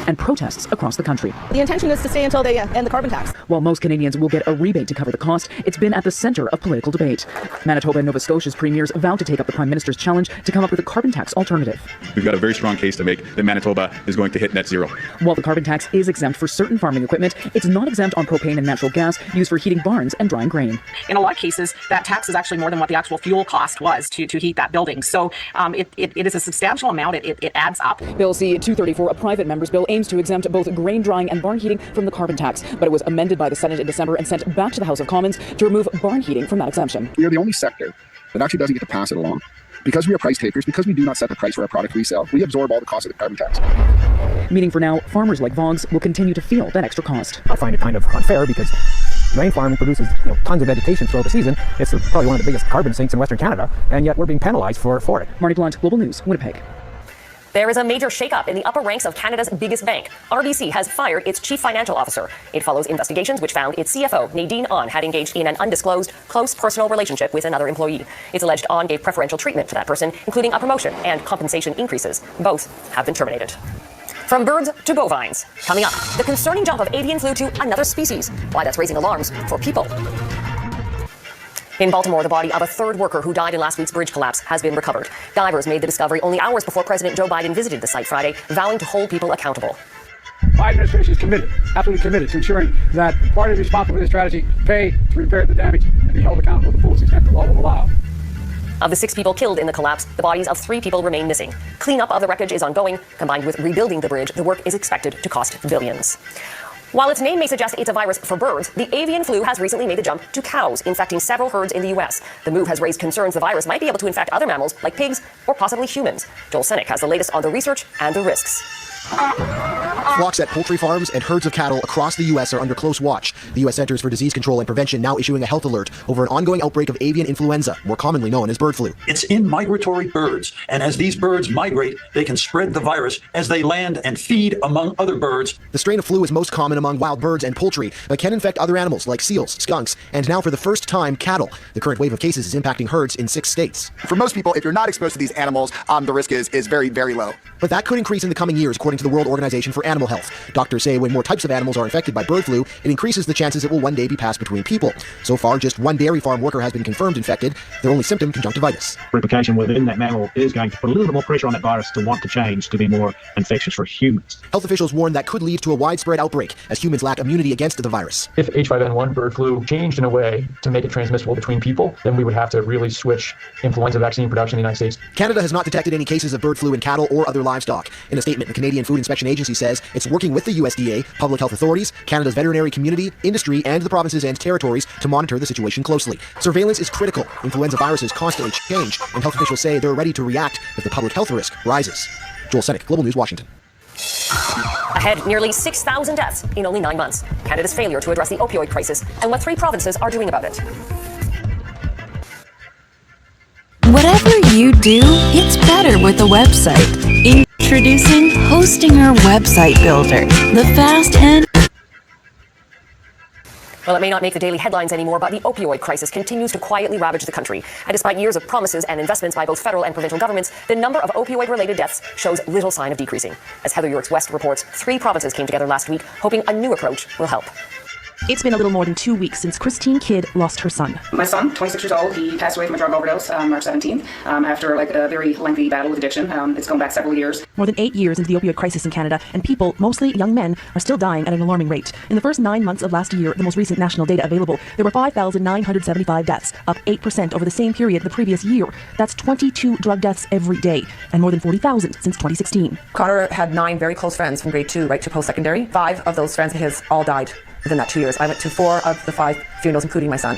And protests across the country. The intention is to stay until they end the carbon tax. While most Canadians will get a rebate to cover the cost, it's been at the center of political debate. Manitoba and Nova Scotia's premiers vowed to take up the Prime Minister's challenge to come up with a carbon tax alternative. We've got a very strong case to make that Manitoba is going to hit net zero. While the carbon tax is exempt for certain farming equipment, it's not exempt on propane and natural gas used for heating barns and drying grain. In a lot of cases, that tax is actually more than what the actual fuel cost was to heat that building. So it is a substantial amount. It adds up. Bill C-234, a private member's bill, aims to exempt both grain drying and barn heating from the carbon tax, but it was amended by the Senate in December and sent back to the House of Commons to remove barn heating from that exemption. We are the only sector that actually doesn't get to pass it along. Because we are price takers, because we do not set the price for our product we sell, we absorb all the cost of the carbon tax. Meaning for now, farmers like Boggs will continue to feel that extra cost. I find it kind of unfair because grain farming produces tons of vegetation throughout the season. It's probably one of the biggest carbon sinks in Western Canada, and yet we're being penalized for it. Marnie Blunt, Global News, Winnipeg. There is a major shakeup in the upper ranks of Canada's biggest bank. RBC has fired its chief financial officer. It follows investigations which found its CFO, Nadine Ahn, had engaged in an undisclosed, close personal relationship with another employee. It's alleged Ahn gave preferential treatment to that person, including a promotion and compensation increases. Both have been terminated. From birds to bovines. Coming up, the concerning jump of avian flu to another species. Why that's raising alarms for people. In Baltimore, the body of a third worker who died in last week's bridge collapse has been recovered. Divers made the discovery only hours before President Joe Biden visited the site Friday, vowing to hold people accountable. My administration is committed, absolutely committed, to ensuring that parties responsible for this tragedy pay to repair the damage and be held accountable to the fullest extent the law will allow. Of the 6 people killed in the collapse, the bodies of 3 people remain missing. Cleanup of the wreckage is ongoing. Combined with rebuilding the bridge, the work is expected to cost billions. While its name may suggest it's a virus for birds, the avian flu has recently made the jump to cows, infecting several herds in the U.S. The move has raised concerns the virus might be able to infect other mammals like pigs or possibly humans. Joel Senek has the latest on the research and the risks. Flocks at poultry farms and herds of cattle across the U.S. are under close watch. The U.S. Centers for Disease Control and Prevention now issuing a health alert over an ongoing outbreak of avian influenza, more commonly known as bird flu. It's in migratory birds, and as these birds migrate, they can spread the virus as they land and feed among other birds. The strain of flu is most common among wild birds and poultry, but can infect other animals like seals, skunks, and now for the first time, cattle. The current wave of cases is impacting herds in 6 states. For most people, if you're not exposed to these animals, the risk is very, very low. But that could increase in the coming years, according to the World Organization for Animal Health. Doctors say when more types of animals are infected by bird flu, it increases the chances it will one day be passed between people. So far, just 1 dairy farm worker has been confirmed infected. Their only symptom, conjunctivitis. Replication within that mammal is going to put a little bit more pressure on that virus to want to change to be more infectious for humans. Health officials warn that could lead to a widespread outbreak as humans lack immunity against the virus. If H5N1 bird flu changed in a way to make it transmissible between people, then we would have to really switch influenza vaccine production in the United States. Canada has not detected any cases of bird flu in cattle or other livestock. In a statement, the Canadian Food Inspection Agency says it's working with the USDA, public health authorities, Canada's veterinary community, industry, and the provinces and territories to monitor the situation closely. Surveillance is critical. Influenza viruses constantly change, and health officials say they're ready to react if the public health risk rises. Joel Senek, Global News, Washington. Ahead, nearly 6,000 deaths in only 9 months. Canada's failure to address the opioid crisis and what 3 provinces are doing about it. Whatever you do, it's better with a website. Introducing Hostinger Website Builder, the fast and... Well, it may not make the daily headlines anymore, but the opioid crisis continues to quietly ravage the country. And despite years of promises and investments by both federal and provincial governments, the number of opioid-related deaths shows little sign of decreasing. As Heather Yorks West reports, 3 provinces came together last week, hoping a new approach will help. It's been a little more than 2 weeks since Christine Kidd lost her son. My son, 26 years old, he passed away from a drug overdose on March 17th after a very lengthy battle with addiction. It's gone back several years. More than 8 years into the opioid crisis in Canada, and people, mostly young men, are still dying at an alarming rate. In the first 9 months of last year, the most recent national data available, there were 5,975 deaths, up 8% over the same period the previous year. That's 22 drug deaths every day, and more than 40,000 since 2016. Connor had 9 very close friends from grade 2 right to post-secondary. 5 of those friends of his all died within that 2 years. I went to 4 of the 5 funerals, including my son,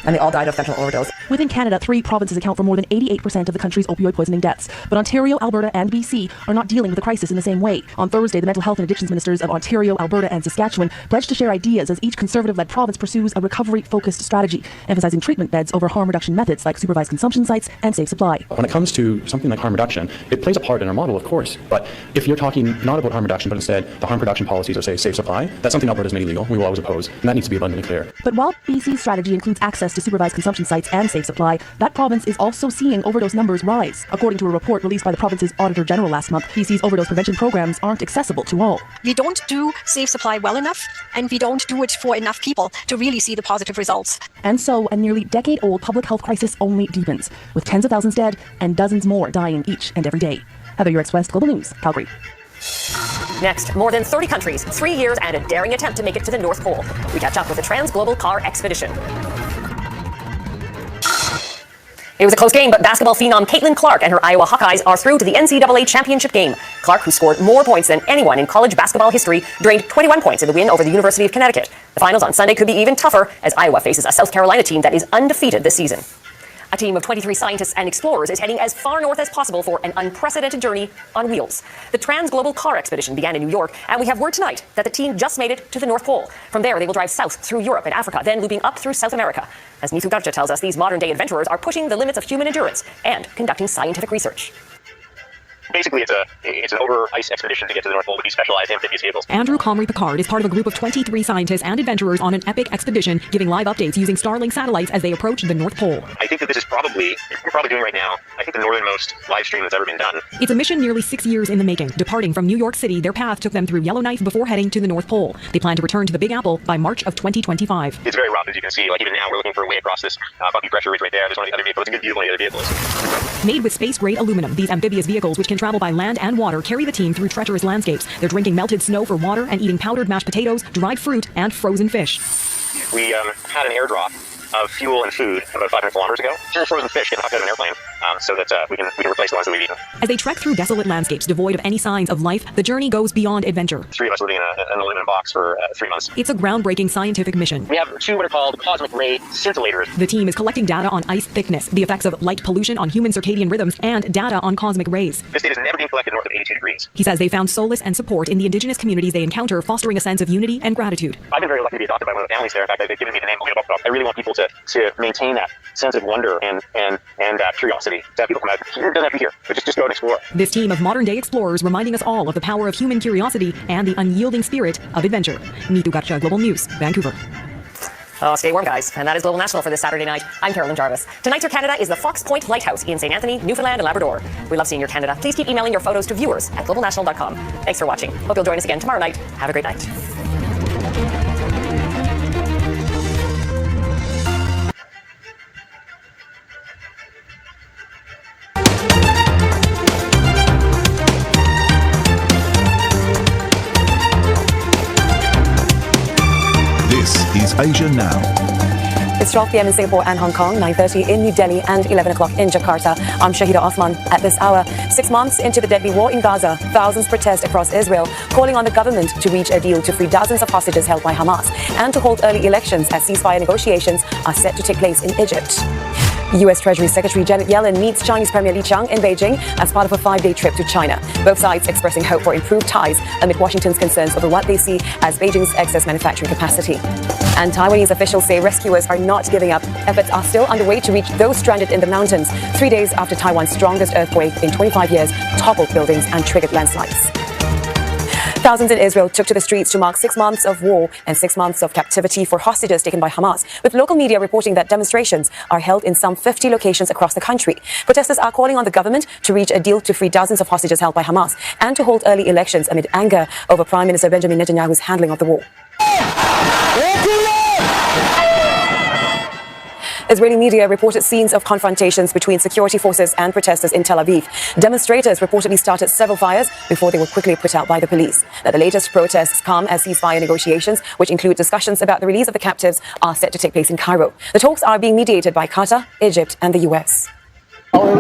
and they all died of fentanyl overdose. Within Canada, 3 provinces account for more than 88% of the country's opioid poisoning deaths. But Ontario, Alberta, and BC are not dealing with the crisis in the same way. On Thursday, the mental health and addictions ministers of Ontario, Alberta, and Saskatchewan pledged to share ideas as each Conservative-led province pursues a recovery-focused strategy, emphasizing treatment beds over harm reduction methods like supervised consumption sites and safe supply. When it comes to something like harm reduction, it plays a part in our model, of course. But if you're talking not about harm reduction, but instead the harm reduction policies are, say, safe supply, that's something Alberta's made illegal. We will always oppose, and that needs to be abundantly clear. But while BC's strategy includes access to supervised consumption sites and safe supply, that province is also seeing overdose numbers rise. According to a report released by the province's Auditor General last month, BC's overdose prevention programs aren't accessible to all. We don't do safe supply well enough, and we don't do it for enough people to really see the positive results. And so, a nearly decade-old public health crisis only deepens, with tens of thousands dead and dozens more dying each and every day. Heather Yorks West, Global News, Calgary. Next, more than 30 countries, 3 years, and a daring attempt to make it to the North Pole. We catch up with the Trans-Global Car Expedition. It was a close game, but basketball phenom Caitlin Clark and her Iowa Hawkeyes are through to the NCAA championship game. Clark, who scored more points than anyone in college basketball history, drained 21 points in the win over the University of Connecticut. The finals on Sunday could be even tougher as Iowa faces a South Carolina team that is undefeated this season. A team of 23 scientists and explorers is heading as far north as possible for an unprecedented journey on wheels. The Trans-Global Car Expedition began in New York, and we have word tonight that the team just made it to the North Pole. From there, they will drive south through Europe and Africa, then looping up through South America. As Neetu Garcha tells us, these modern-day adventurers are pushing the limits of human endurance and conducting scientific research. Basically, it's an over-ice expedition to get to the North Pole with these specialized amphibious vehicles. Andrew Comrie Picard is part of a group of 23 scientists and adventurers on an epic expedition, giving live updates using Starlink satellites as they approach the North Pole. I think that this is we're probably doing right now, I think the northernmost live stream that's ever been done. It's a mission nearly 6 years in the making. Departing from New York City, their path took them through Yellowknife before heading to the North Pole. They plan to return to the Big Apple by March of 2025. It's very rough, as you can see. Like, even now, we're looking for a way across this bumpy pressure ridge right there. There's one of the other vehicles. It's a good view of one of the other vehicles. Made with space-grade aluminum, these amphibious vehicles, which can travel by land and water, carry the team through treacherous landscapes. They're drinking melted snow for water and eating powdered mashed potatoes, dried fruit, and frozen fish. We had an airdrop of fuel and food about 500 kilometers ago. Frozen fish get knocked out of an airplane, so that we can replace the ones that we've eaten. As they trek through desolate landscapes devoid of any signs of life, the journey goes beyond adventure. 3 of us living in an aluminum box for 3 months. It's a groundbreaking scientific mission. We have 2 what are called cosmic ray scintillators. The team is collecting data on ice thickness, the effects of light pollution on human circadian rhythms, and data on cosmic rays. This data is never being collected north of 82 degrees. He says they found solace and support in the indigenous communities they encounter, fostering a sense of unity and gratitude. I've been very lucky to be adopted by one of the families there. In fact, they've given me the name Olinabok. I really want people to maintain that sense of wonder and curiosity. To have people come out, it doesn't have to be here, but just go and explore. This team of modern-day explorers reminding us all of the power of human curiosity and the unyielding spirit of adventure. Neetu Garcha, Global News, Vancouver. Oh, stay warm, guys. And that is Global National for this Saturday night. I'm Carolyn Jarvis. Tonight's Your Canada is the Fox Point Lighthouse in St. Anthony, Newfoundland, and Labrador. We love seeing Your Canada. Please keep emailing your photos to viewers at globalnational.com. Thanks for watching. Hope you'll join us again tomorrow night. Have a great night. This is Asia Now. It's 12 p.m. in Singapore and Hong Kong, 9:30 in New Delhi, and 11 o'clock in Jakarta. I'm Shahida Osman. At this hour, 6 months into the deadly war in Gaza, thousands protest across Israel, calling on the government to reach a deal to free dozens of hostages held by Hamas and to hold early elections as ceasefire negotiations are set to take place in Egypt. U.S. Treasury Secretary Janet Yellen meets Chinese Premier Li Qiang in Beijing as part of a 5-day trip to China. Both sides expressing hope for improved ties amid Washington's concerns over what they see as Beijing's excess manufacturing capacity. And Taiwanese officials say rescuers are not giving up. Efforts are still underway to reach those stranded in the mountains, 3 days after Taiwan's strongest earthquake in 25 years toppled buildings and triggered landslides. Thousands in Israel took to the streets to mark 6 months of war and 6 months of captivity for hostages taken by Hamas, with local media reporting that demonstrations are held in some 50 locations across the country. Protesters are calling on the government to reach a deal to free dozens of hostages held by Hamas and to hold early elections amid anger over Prime Minister Benjamin Netanyahu's handling of the war. Israeli media reported scenes of confrontations between security forces and protesters in Tel Aviv. Demonstrators reportedly started several fires before they were quickly put out by the police. Now, the latest protests come as ceasefire negotiations, which include discussions about the release of the captives, are set to take place in Cairo. The talks are being mediated by Qatar, Egypt, and the U.S. Our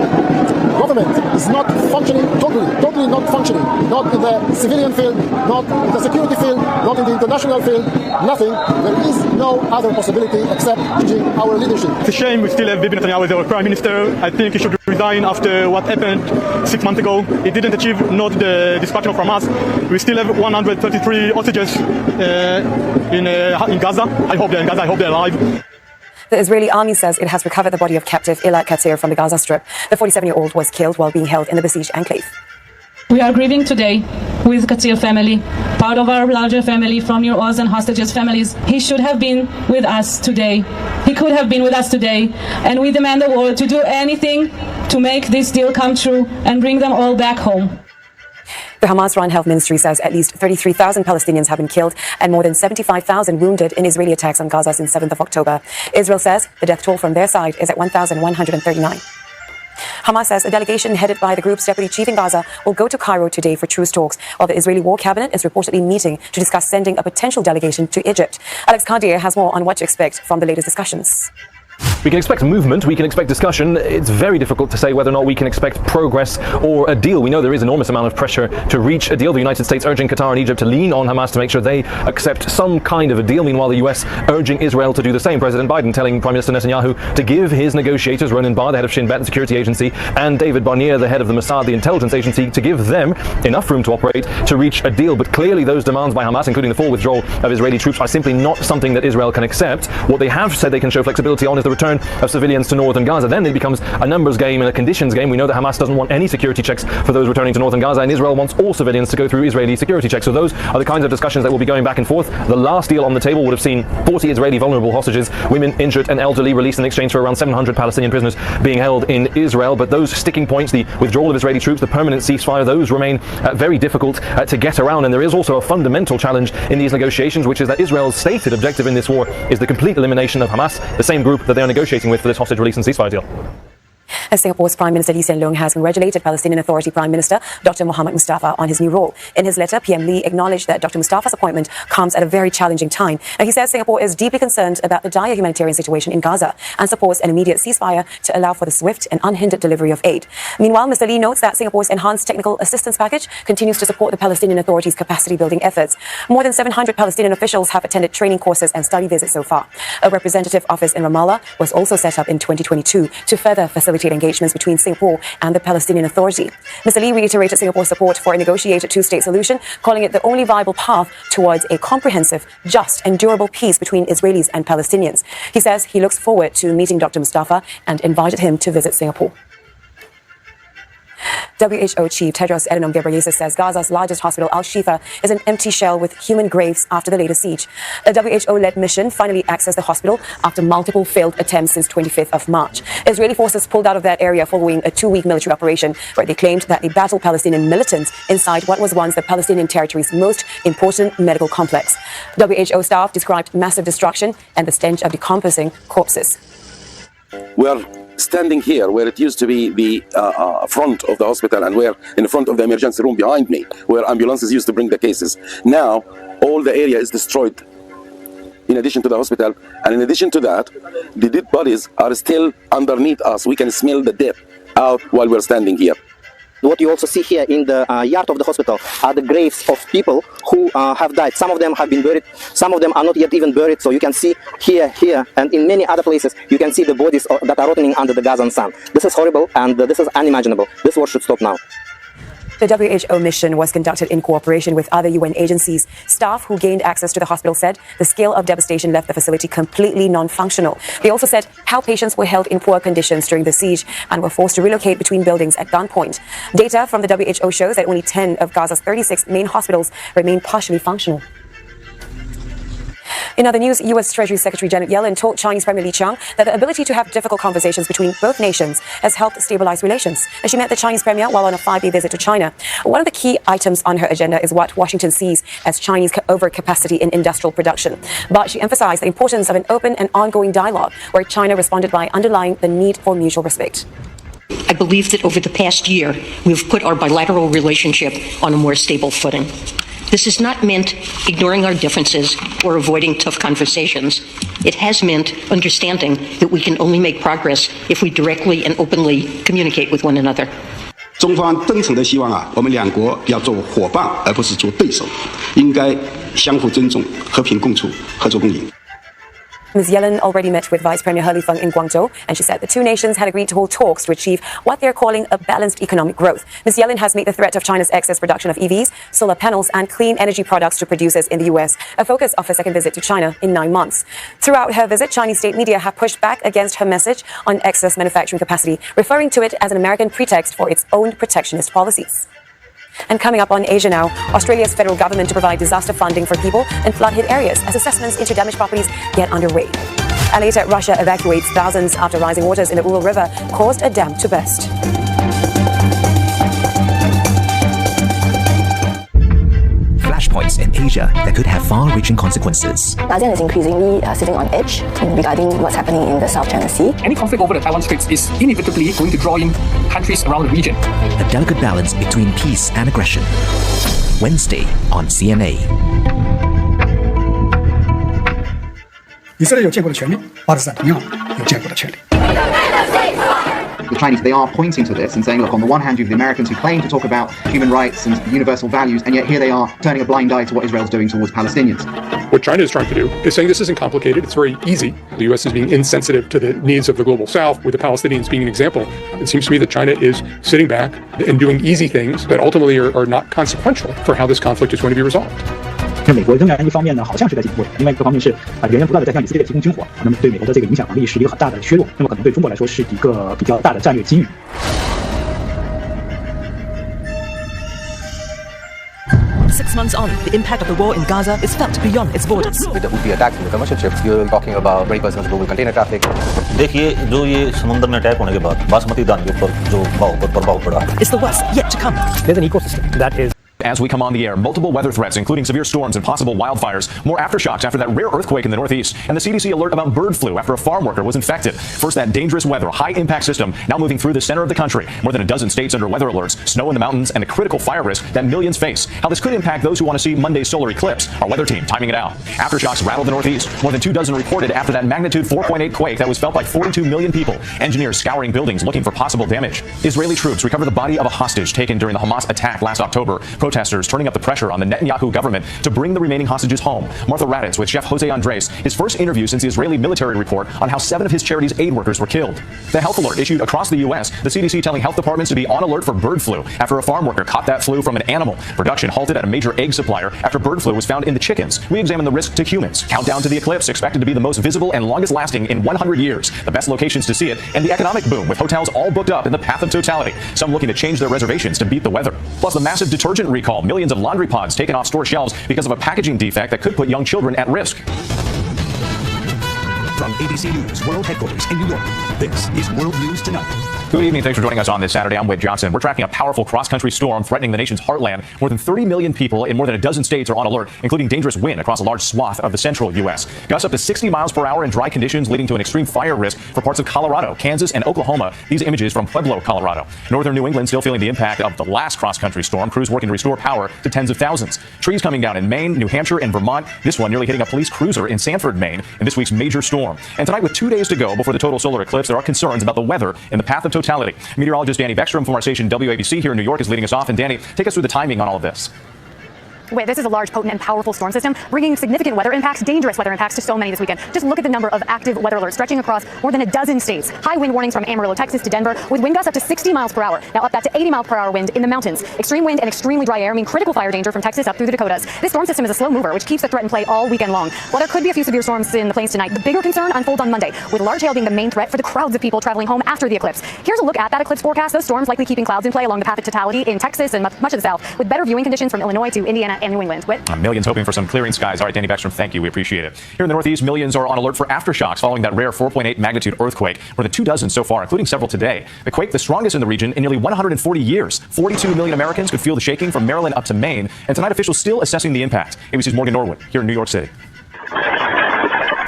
government is not functioning totally not functioning. Not in the civilian field, not in the security field, not in the international field, nothing. There is no other possibility except changing our leadership. It's a shame we still have Bibi Netanyahu as our prime minister. I think he should resign after what happened 6 months ago. He didn't achieve not the dispatch of Hamas. We still have 133 hostages in Gaza. I hope they're in Gaza. I hope they're alive. The Israeli army says it has recovered the body of captive Ilat Katir from the Gaza Strip. The 47-year-old was killed while being held in the besieged enclave. We are grieving today with Katir family, part of our larger family from your Oz and hostages families. He should have been with us today. He could have been with us today. And we demand the world to do anything to make this deal come true and bring them all back home. The Hamas-run health ministry says at least 33,000 Palestinians have been killed and more than 75,000 wounded in Israeli attacks on Gaza since 7th of October. Israel says the death toll from their side is at 1,139. Hamas says a delegation headed by the group's deputy chief in Gaza will go to Cairo today for truce talks, while the Israeli war cabinet is reportedly meeting to discuss sending a potential delegation to Egypt. Alex Kadir has more on what to expect from the latest discussions. We can expect movement, we can expect discussion. It's very difficult to say whether or not we can expect progress or a deal. We know there is enormous amount of pressure to reach a deal. The United States urging Qatar and Egypt to lean on Hamas to make sure they accept some kind of a deal. Meanwhile, the US urging Israel to do the same. President Biden telling Prime Minister Netanyahu to give his negotiators, Ronan Bar, the head of Shin Bet, the security agency, and David Barnier, the head of the Mossad, the intelligence agency, to give them enough room to operate to reach a deal. But clearly those demands by Hamas, including the full withdrawal of Israeli troops, are simply not something that Israel can accept. What they have said they can show flexibility on is the return of civilians to northern Gaza. Then it becomes a numbers game and a conditions game. We know that Hamas doesn't want any security checks for those returning to northern Gaza, and Israel wants all civilians to go through Israeli security checks. So those are the kinds of discussions that will be going back and forth. The last deal on the table would have seen 40 Israeli vulnerable hostages, women, injured and elderly, released in exchange for around 700 Palestinian prisoners being held in Israel. But those sticking points, the withdrawal of Israeli troops, the permanent ceasefire, those remain very difficult to get around. And there is also a fundamental challenge in these negotiations, which is that Israel's stated objective in this war is the complete elimination of Hamas, the same group that they are negotiating with for this hostage release and ceasefire deal. And Singapore's Prime Minister Lee Hsien Loong has congratulated Palestinian Authority Prime Minister Dr. Mohammed Mustafa on his new role. In his letter, PM Lee acknowledged that Dr. Mustafa's appointment comes at a very challenging time. And he says Singapore is deeply concerned about the dire humanitarian situation in Gaza and supports an immediate ceasefire to allow for the swift and unhindered delivery of aid. Meanwhile, Mr. Lee notes that Singapore's enhanced technical assistance package continues to support the Palestinian Authority's capacity building efforts. More than 700 Palestinian officials have attended training courses and study visits so far. A representative office in Ramallah was also set up in 2022 to further facilitate engagements between Singapore and the Palestinian Authority. Mr. Lee reiterated Singapore's support for a negotiated two-state solution, calling it the only viable path towards a comprehensive, just and durable peace between Israelis and Palestinians. He says he looks forward to meeting Dr. Mustafa and invited him to visit Singapore. WHO Chief Tedros Adhanom Ghebreyesus says Gaza's largest hospital, Al-Shifa, is an empty shell with human graves after the latest siege. A WHO-led mission finally accessed the hospital after multiple failed attempts since 25th of March. Israeli forces pulled out of that area following a 2-week military operation where they claimed that they battled Palestinian militants inside what was once the Palestinian territory's most important medical complex. WHO staff described massive destruction and the stench of decomposing corpses. We're standing here where it used to be the front of the hospital, and we're in front of the emergency room behind me where ambulances used to bring the cases. Now all the area is destroyed in addition to the hospital, and in addition to that the dead bodies are still underneath us. We can smell the death out while we're standing here. What you also see here in the yard of the hospital are the graves of people who have died. Some of them have been buried, some of them are not yet even buried. So you can see here, and in many other places, you can see the bodies that are rotting under the Gazan sun. This is horrible and this is unimaginable. This war should stop now. The WHO mission was conducted in cooperation with other UN agencies. Staff who gained access to the hospital said the scale of devastation left the facility completely non-functional. They also said how patients were held in poor conditions during the siege and were forced to relocate between buildings at gunpoint. Data from the WHO shows that only 10 of Gaza's 36 main hospitals remain partially functional. In other news, U.S. Treasury Secretary Janet Yellen told Chinese Premier Li Qiang that the ability to have difficult conversations between both nations has helped stabilize relations. And she met the Chinese Premier while on a 5-day visit to China. One of the key items on her agenda is what Washington sees as Chinese overcapacity in industrial production. But she emphasized the importance of an open and ongoing dialogue, where China responded by underlying the need for mutual respect. I believe that over the past year, we've put our bilateral relationship on a more stable footing. This has not meant ignoring our differences or avoiding tough conversations. It has meant understanding that we can only make progress if we directly and openly communicate with one another. 中方真诚地希望我们两国要做伙伴，而不是做对手，应该相互尊重、和平共处、合作共赢。 Ms. Yellen already met with Vice Premier He Lifeng in Guangzhou, and she said the two nations had agreed to hold talks to achieve what they're calling a balanced economic growth. Ms. Yellen has made the threat of China's excess production of EVs, solar panels, and clean energy products to producers in the U.S. a focus of her second visit to China in 9 months. Throughout her visit, Chinese state media have pushed back against her message on excess manufacturing capacity, referring to it as an American pretext for its own protectionist policies. And coming up on Asia Now, Australia's federal government to provide disaster funding for people in flood-hit areas as assessments into damaged properties get underway. And later, Russia evacuates thousands after rising waters in the Ural River caused a dam to burst. Flashpoints in Asia that could have far-reaching consequences. ASEAN is increasingly sitting on edge regarding what's happening in the South China Sea. Any conflict over the Taiwan Straits is inevitably going to draw in countries around the region. A delicate balance between peace and aggression. Wednesday on CNA. 以色列有建国的权利，巴勒斯坦同样有建国的权利。 The Chinese, they are pointing to this and saying, look, on the one hand, you have the Americans who claim to talk about human rights and universal values, and yet here they are turning a blind eye to what Israel's doing towards Palestinians. What China is trying to do is saying this isn't complicated, it's very easy. The U.S. is being insensitive to the needs of the global South, with the Palestinians being an example. It seems to me that China is sitting back and doing easy things that ultimately are not consequential for how this conflict is going to be resolved. 那美国仍然一方面呢，好像是在进步，另外一个方面是源源不断的在向以色列提供军火，那么对美国的这个影响力是一个很大的削弱，那么可能对中国来说是一个比较大的战略机遇。 6 months on, the impact of the war in Gaza is felt beyond its borders. With the attacks on the commercial ships, you're talking about very personal global container traffic. देखिए जो ये समुद्र में attack होने के बाद बासमती दाल के ऊपर जो प्रभाव पड़ा. It's the worst yet to come. There's an ecosystem that is. As we come on the air, multiple weather threats, including severe storms and possible wildfires, more aftershocks after that rare earthquake in the Northeast, and the CDC alert about bird flu after a farm worker was infected. First, that dangerous weather, high-impact system now moving through the center of the country. More than a dozen states under weather alerts, snow in the mountains, and the critical fire risk that millions face. How this could impact those who want to see Monday's solar eclipse. Our weather team timing it out. Aftershocks rattled the Northeast. More than 2 dozen reported after that magnitude 4.8 quake that was felt by 42 million people. Engineers scouring buildings looking for possible damage. Israeli troops recover the body of a hostage taken during the Hamas attack last October. Protesters turning up the pressure on the Netanyahu government to bring the remaining hostages home. Martha Raddatz with Chef Jose Andres, his first interview since the Israeli military report on how 7 of his charity's aid workers were killed. The health alert issued across the U.S., the CDC telling health departments to be on alert for bird flu after a farm worker caught that flu from an animal. Production halted at a major egg supplier after bird flu was found in the chickens. We examine the risk to humans. Countdown to the eclipse expected to be the most visible and longest lasting in 100 years. The best locations to see it, and the economic boom with hotels all booked up in the path of totality. Some looking to change their reservations to beat the weather. Plus the massive detergent recall, millions of laundry pods taken off store shelves because of a packaging defect that could put young children at risk. From ABC News World Headquarters in New York, this is World News Tonight. Good evening. Thanks for joining us on this Saturday. I'm Wade Johnson. We're tracking a powerful cross-country storm threatening the nation's heartland. More than 30 million people in more than a dozen states are on alert, including dangerous wind across a large swath of the central U.S. Gusts up to 60 miles per hour and dry conditions leading to an extreme fire risk for parts of Colorado, Kansas, and Oklahoma. These images from Pueblo, Colorado. Northern New England still feeling the impact of the last cross-country storm. Crews working to restore power to tens of thousands. Trees coming down in Maine, New Hampshire, and Vermont. This one nearly hitting a police cruiser in Sanford, Maine. In this week's major storm. storm. And tonight, with 2 days to go before the total solar eclipse, there are concerns about the weather in the path of totality. Meteorologist Danny Beckstrom from our station WABC here in New York is leading us off. And Danny, take us through the timing on all of this. Wait, this is a large, potent, and powerful storm system, bringing significant weather impacts, dangerous weather impacts to so many this weekend. Just look at the number of active weather alerts stretching across more than a dozen states. High wind warnings from Amarillo, Texas to Denver, with wind gusts up to 60 miles per hour. Now up that to 80 miles per hour wind in the mountains. Extreme wind and extremely dry air mean critical fire danger from Texas up through the Dakotas. This storm system is a slow mover, which keeps the threat in play all weekend long. While there could be a few severe storms in the plains tonight, the bigger concern unfolds on Monday, with large hail being the main threat for the crowds of people traveling home after the eclipse. Here's a look at that eclipse forecast. Those storms likely keeping clouds in play along the path of totality in Texas and much of the South, with better viewing conditions from Illinois to Indiana and New England. Whit? Millions hoping for some clearing skies. All right, Danny Beckstrom, thank you. We appreciate it. Here in the Northeast, millions are on alert for aftershocks following that rare 4.8 magnitude earthquake. More than 24 so far, including several today. The quake, the strongest in the region in nearly 140 years. 42 million Americans could feel the shaking from Maryland up to Maine. And tonight, officials still assessing the impact. ABC's Morgan Norwood here in New York City.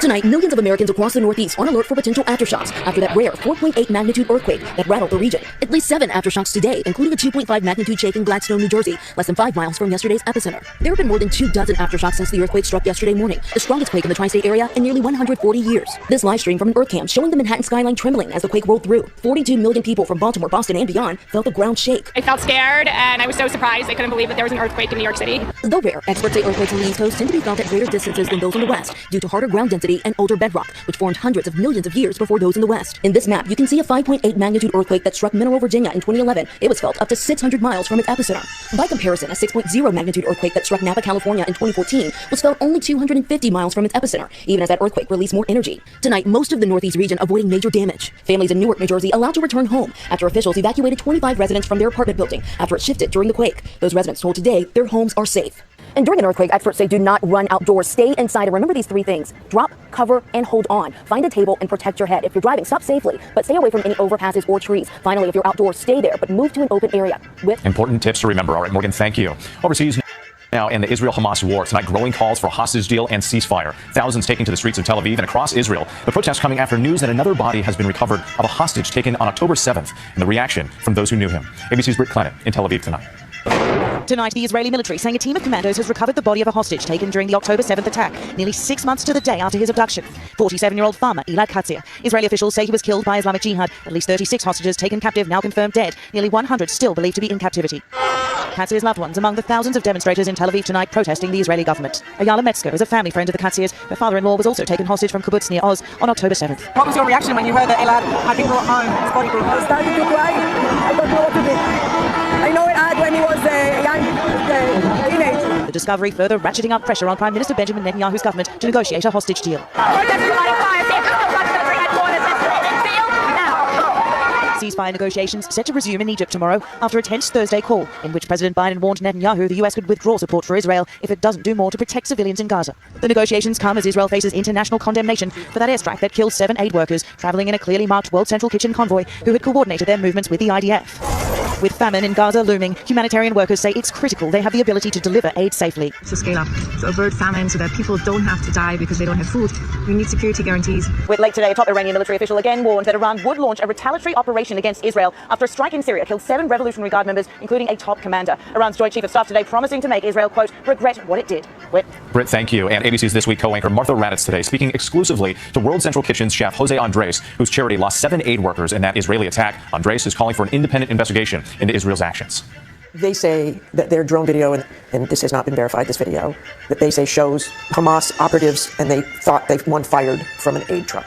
Tonight, millions of Americans across the Northeast on alert for potential aftershocks after that rare 4.8 magnitude earthquake that rattled the region. At least 7 aftershocks today, including a 2.5 magnitude shake in Gladstone, New Jersey, less than 5 miles from yesterday's epicenter. There have been more than 24 aftershocks since the earthquake struck yesterday morning, the strongest quake in the tri-state area in nearly 140 years. This live stream from an earth cam showing the Manhattan skyline trembling as the quake rolled through. 42 million people from Baltimore, Boston, and beyond felt the ground shake. I felt scared, and I was so surprised I couldn't believe that there was an earthquake in New York City. Though rare, experts say earthquakes on the East Coast tend to be felt at greater distances than those on the West due to harder ground density and older bedrock, which formed hundreds of millions of years before those in the West. In this map, you can see a 5.8 magnitude earthquake that struck Mineral, Virginia in 2011. It was felt up to 600 miles from its epicenter. By comparison, a 6.0 magnitude earthquake that struck Napa, California in 2014 was felt only 250 miles from its epicenter, even as that earthquake released more energy. Tonight, most of the Northeast region avoiding major damage. Families in Newark, New Jersey allowed to return home after officials evacuated 25 residents from their apartment building after it shifted during the quake. Those residents told Today their homes are safe. And during an earthquake, experts say do not run outdoors. Stay inside and remember these 3 things. Drop, cover, and hold on. Find a table and protect your head. If you're driving, stop safely, but stay away from any overpasses or trees. Finally, if you're outdoors, stay there, but move to an open area. Important tips to remember. All right, Morgan, thank you. Overseas now in the Israel-Hamas war, tonight growing calls for a hostage deal and ceasefire. Thousands taking to the streets of Tel Aviv and across Israel. The protests coming after news that another body has been recovered of a hostage taken on October 7th, and the reaction from those who knew him. ABC's Britt Clennett in Tel Aviv tonight. Tonight, the Israeli military saying a team of commandos has recovered the body of a hostage taken during the October 7th attack, nearly 6 months to the day after his abduction. 47-year-old farmer Elad Katzir. Israeli officials say he was killed by Islamic Jihad. At least 36 hostages taken captive, now confirmed dead. Nearly 100 still believed to be in captivity. Katzir's loved ones among the thousands of demonstrators in Tel Aviv tonight protesting the Israeli government. Ayala Metzger is a family friend of the Katzirs. Her father-in-law was also taken hostage from kibbutz near Oz on October 7th. What was your reaction when you heard that Elad had been brought home? His body brought home? I started to cry. I don't know what to do. I know Elad when he was a young teenager. The discovery further ratcheting up pressure on Prime Minister Benjamin Netanyahu's government to negotiate a hostage deal. Ceasefire negotiations set to resume in Egypt tomorrow after a tense Thursday call in which President Biden warned Netanyahu the US could withdraw support for Israel if it doesn't do more to protect civilians in Gaza. The negotiations come as Israel faces international condemnation for that airstrike that killed 7 aid workers traveling in a clearly marked World Central Kitchen convoy who had coordinated their movements with the IDF. With famine in Gaza looming, humanitarian workers say it's critical they have the ability to deliver aid safely. To scale up, to avert famine so that people don't have to die because they don't have food. We need security guarantees. With late today, a top Iranian military official again warned that Iran would launch a retaliatory operation against Israel after a strike in Syria killed 7 Revolutionary Guard members, including a top commander. Iran's Joint Chief of Staff today promising to make Israel, quote, regret what it did. Britt, thank you. And ABC's This Week co-anchor Martha Raddatz today speaking exclusively to World Central Kitchen's chef Jose Andres, whose charity lost 7 aid workers in that Israeli attack. Andres is calling for an independent investigation into Israel's actions. They say that their drone video, and this has not been verified, this video, that they say shows Hamas operatives and they thought one fired from an aid truck.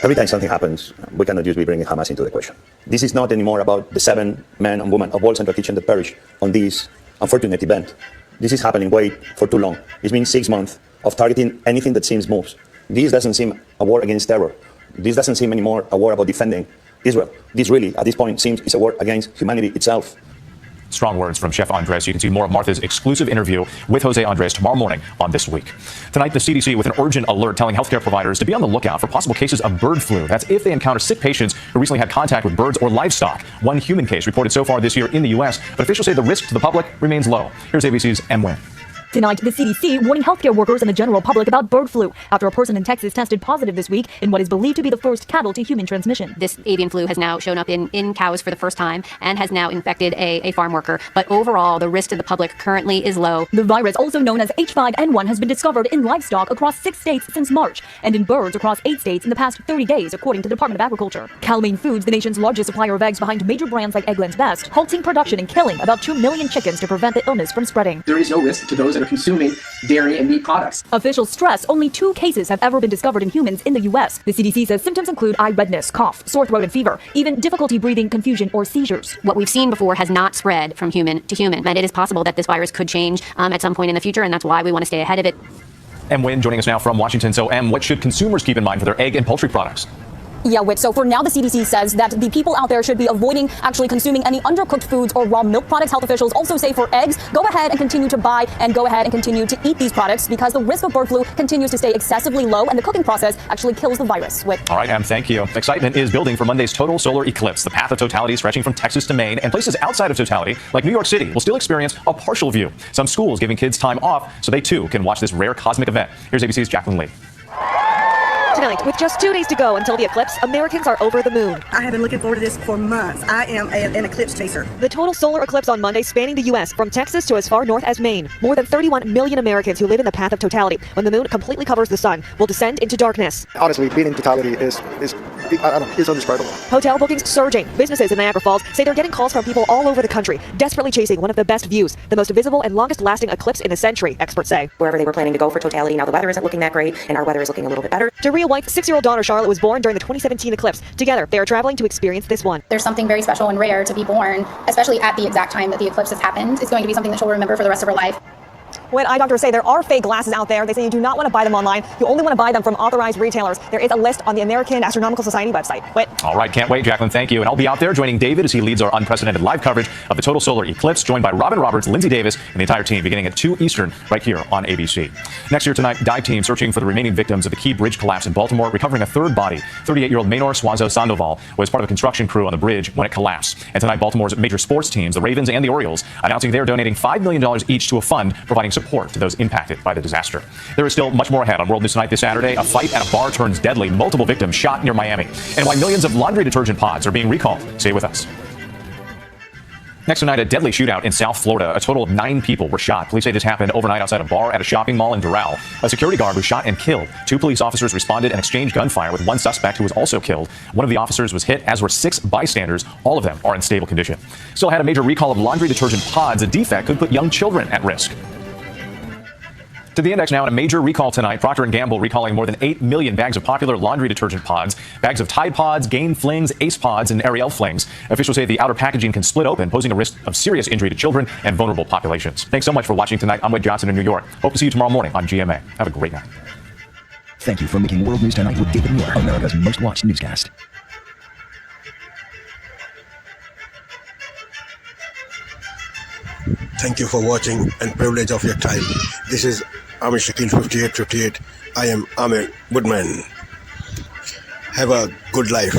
Every time something happens, we cannot just be bringing Hamas into the question. This is not anymore about the 7 men and women of World Central Kitchen that perished on this unfortunate event. This is happening way for too long. It's been 6 months of targeting anything that seems moves. This doesn't seem a war against terror. This doesn't seem anymore a war about defending Israel. This really, at this point, seems is a war against humanity itself. Strong words from Chef Andres. You can see more of Martha's exclusive interview with Jose Andres tomorrow morning on This Week. Tonight, the CDC with an urgent alert telling healthcare providers to be on the lookout for possible cases of bird flu. That's if they encounter sick patients who recently had contact with birds or livestock. 1 human case reported so far this year in the U.S., but officials say the risk to the public remains low. Here's ABC's M. Nguyen. Tonight, the CDC warning healthcare workers and the general public about bird flu after a person in Texas tested positive this week in what is believed to be the first cattle-to-human transmission. This avian flu has now shown up in cows for the first time and has now infected a farm worker. But overall, the risk to the public currently is low. The virus, also known as H5N1, has been discovered in livestock across 6 states since March and in birds across 8 states in the past 30 days, according to the Department of Agriculture. Cal-Maine Foods, the nation's largest supplier of eggs behind major brands like Eggland's Best, halting production and killing about 2 million chickens to prevent the illness from spreading. There is no risk to those that are consuming dairy and meat products. Officials stress only 2 cases have ever been discovered in humans in the U.S. The CDC says symptoms include eye redness, cough, sore throat and fever, even difficulty breathing, confusion, or seizures. What we've seen before has not spread from human to human, and it is possible that this virus could change at some point in the future, and that's why we want to stay ahead of it. And Wynn joining us now from Washington. So, what should consumers keep in mind for their egg and poultry products? Yeah, Whit. So for now, the CDC says that the people out there should be avoiding actually consuming any undercooked foods or raw milk products. Health officials also say for eggs, go ahead and continue to buy and go ahead and continue to eat these products because the risk of bird flu continues to stay excessively low and the cooking process actually kills the virus. Whit. All right, Em, thank you. Excitement is building for Monday's total solar eclipse. The path of totality stretching from Texas to Maine, and places outside of totality, like New York City, will still experience a partial view. Some schools giving kids time off so they too can watch this rare cosmic event. Here's ABC's Jacqueline Lee. Tonight, with just 2 days to go until the eclipse, Americans are over the moon. I have been looking forward to this for months. I am an eclipse chaser. The total solar eclipse on Monday spanning the U.S. from Texas to as far north as Maine. More than 31 million Americans who live in the path of totality, when the moon completely covers the sun, will descend into darkness. Honestly, being in totality is undescribable. Hotel bookings surging. Businesses in Niagara Falls say they're getting calls from people all over the country, desperately chasing one of the best views, the most visible and longest-lasting eclipse in a century, experts say. Wherever they were planning to go for totality, now the weather isn't looking that great, and our weather is looking a little bit better. Daria White's 6-year-old daughter Charlotte was born during the 2017 eclipse. Together, they are traveling to experience this one. There's something very special and rare to be born, especially at the exact time that the eclipse has happened. It's going to be something that she'll remember for the rest of her life. When eye doctors say there are fake glasses out there, they say you do not want to buy them online. You only want to buy them from authorized retailers. There is a list on the American Astronomical Society website. Whit. All right, can't wait, Jacqueline. Thank you. And I'll be out there joining David as he leads our unprecedented live coverage of the total solar eclipse, joined by Robin Roberts, Lindsay Davis, and the entire team, beginning at 2 Eastern, right here on ABC. Next year tonight, dive team searching for the remaining victims of the Key Bridge collapse in Baltimore, recovering a third body. 38-year-old Maynor Swazo Sandoval was part of a construction crew on the bridge when it collapsed. And tonight, Baltimore's major sports teams, the Ravens and the Orioles, announcing they're donating $5 million each to a fund providing support to those impacted by the disaster. There is still much more ahead on World News Tonight this Saturday. A fight at a bar turns deadly. Multiple victims shot near Miami. And why millions of laundry detergent pods are being recalled. Stay with us. Next tonight, a deadly shootout in South Florida. A total of 9 people were shot. Police say this happened overnight outside a bar at a shopping mall in Doral. A security guard was shot and killed. 2 police officers responded and exchanged gunfire with one suspect who was also killed. One of the officers was hit, as were 6 bystanders. All of them are in stable condition. Still had a major recall of laundry detergent pods. A defect could put young children at risk. To the index now, and a major recall tonight. Procter & Gamble recalling more than 8 million bags of popular laundry detergent pods, bags of Tide Pods, Gain Flings, Ace Pods, and Ariel Flings. Officials say the outer packaging can split open, posing a risk of serious injury to children and vulnerable populations. Thanks so much for watching tonight. I'm Wade Johnson in New York. Hope to see you tomorrow morning on GMA. Have a great night. Thank you for making World News Tonight with David Muir, America's most watched newscast. Thank you for watching and privilege of your time. This is Amir Shakil 5858. I am Amir Woodman. Have a good life.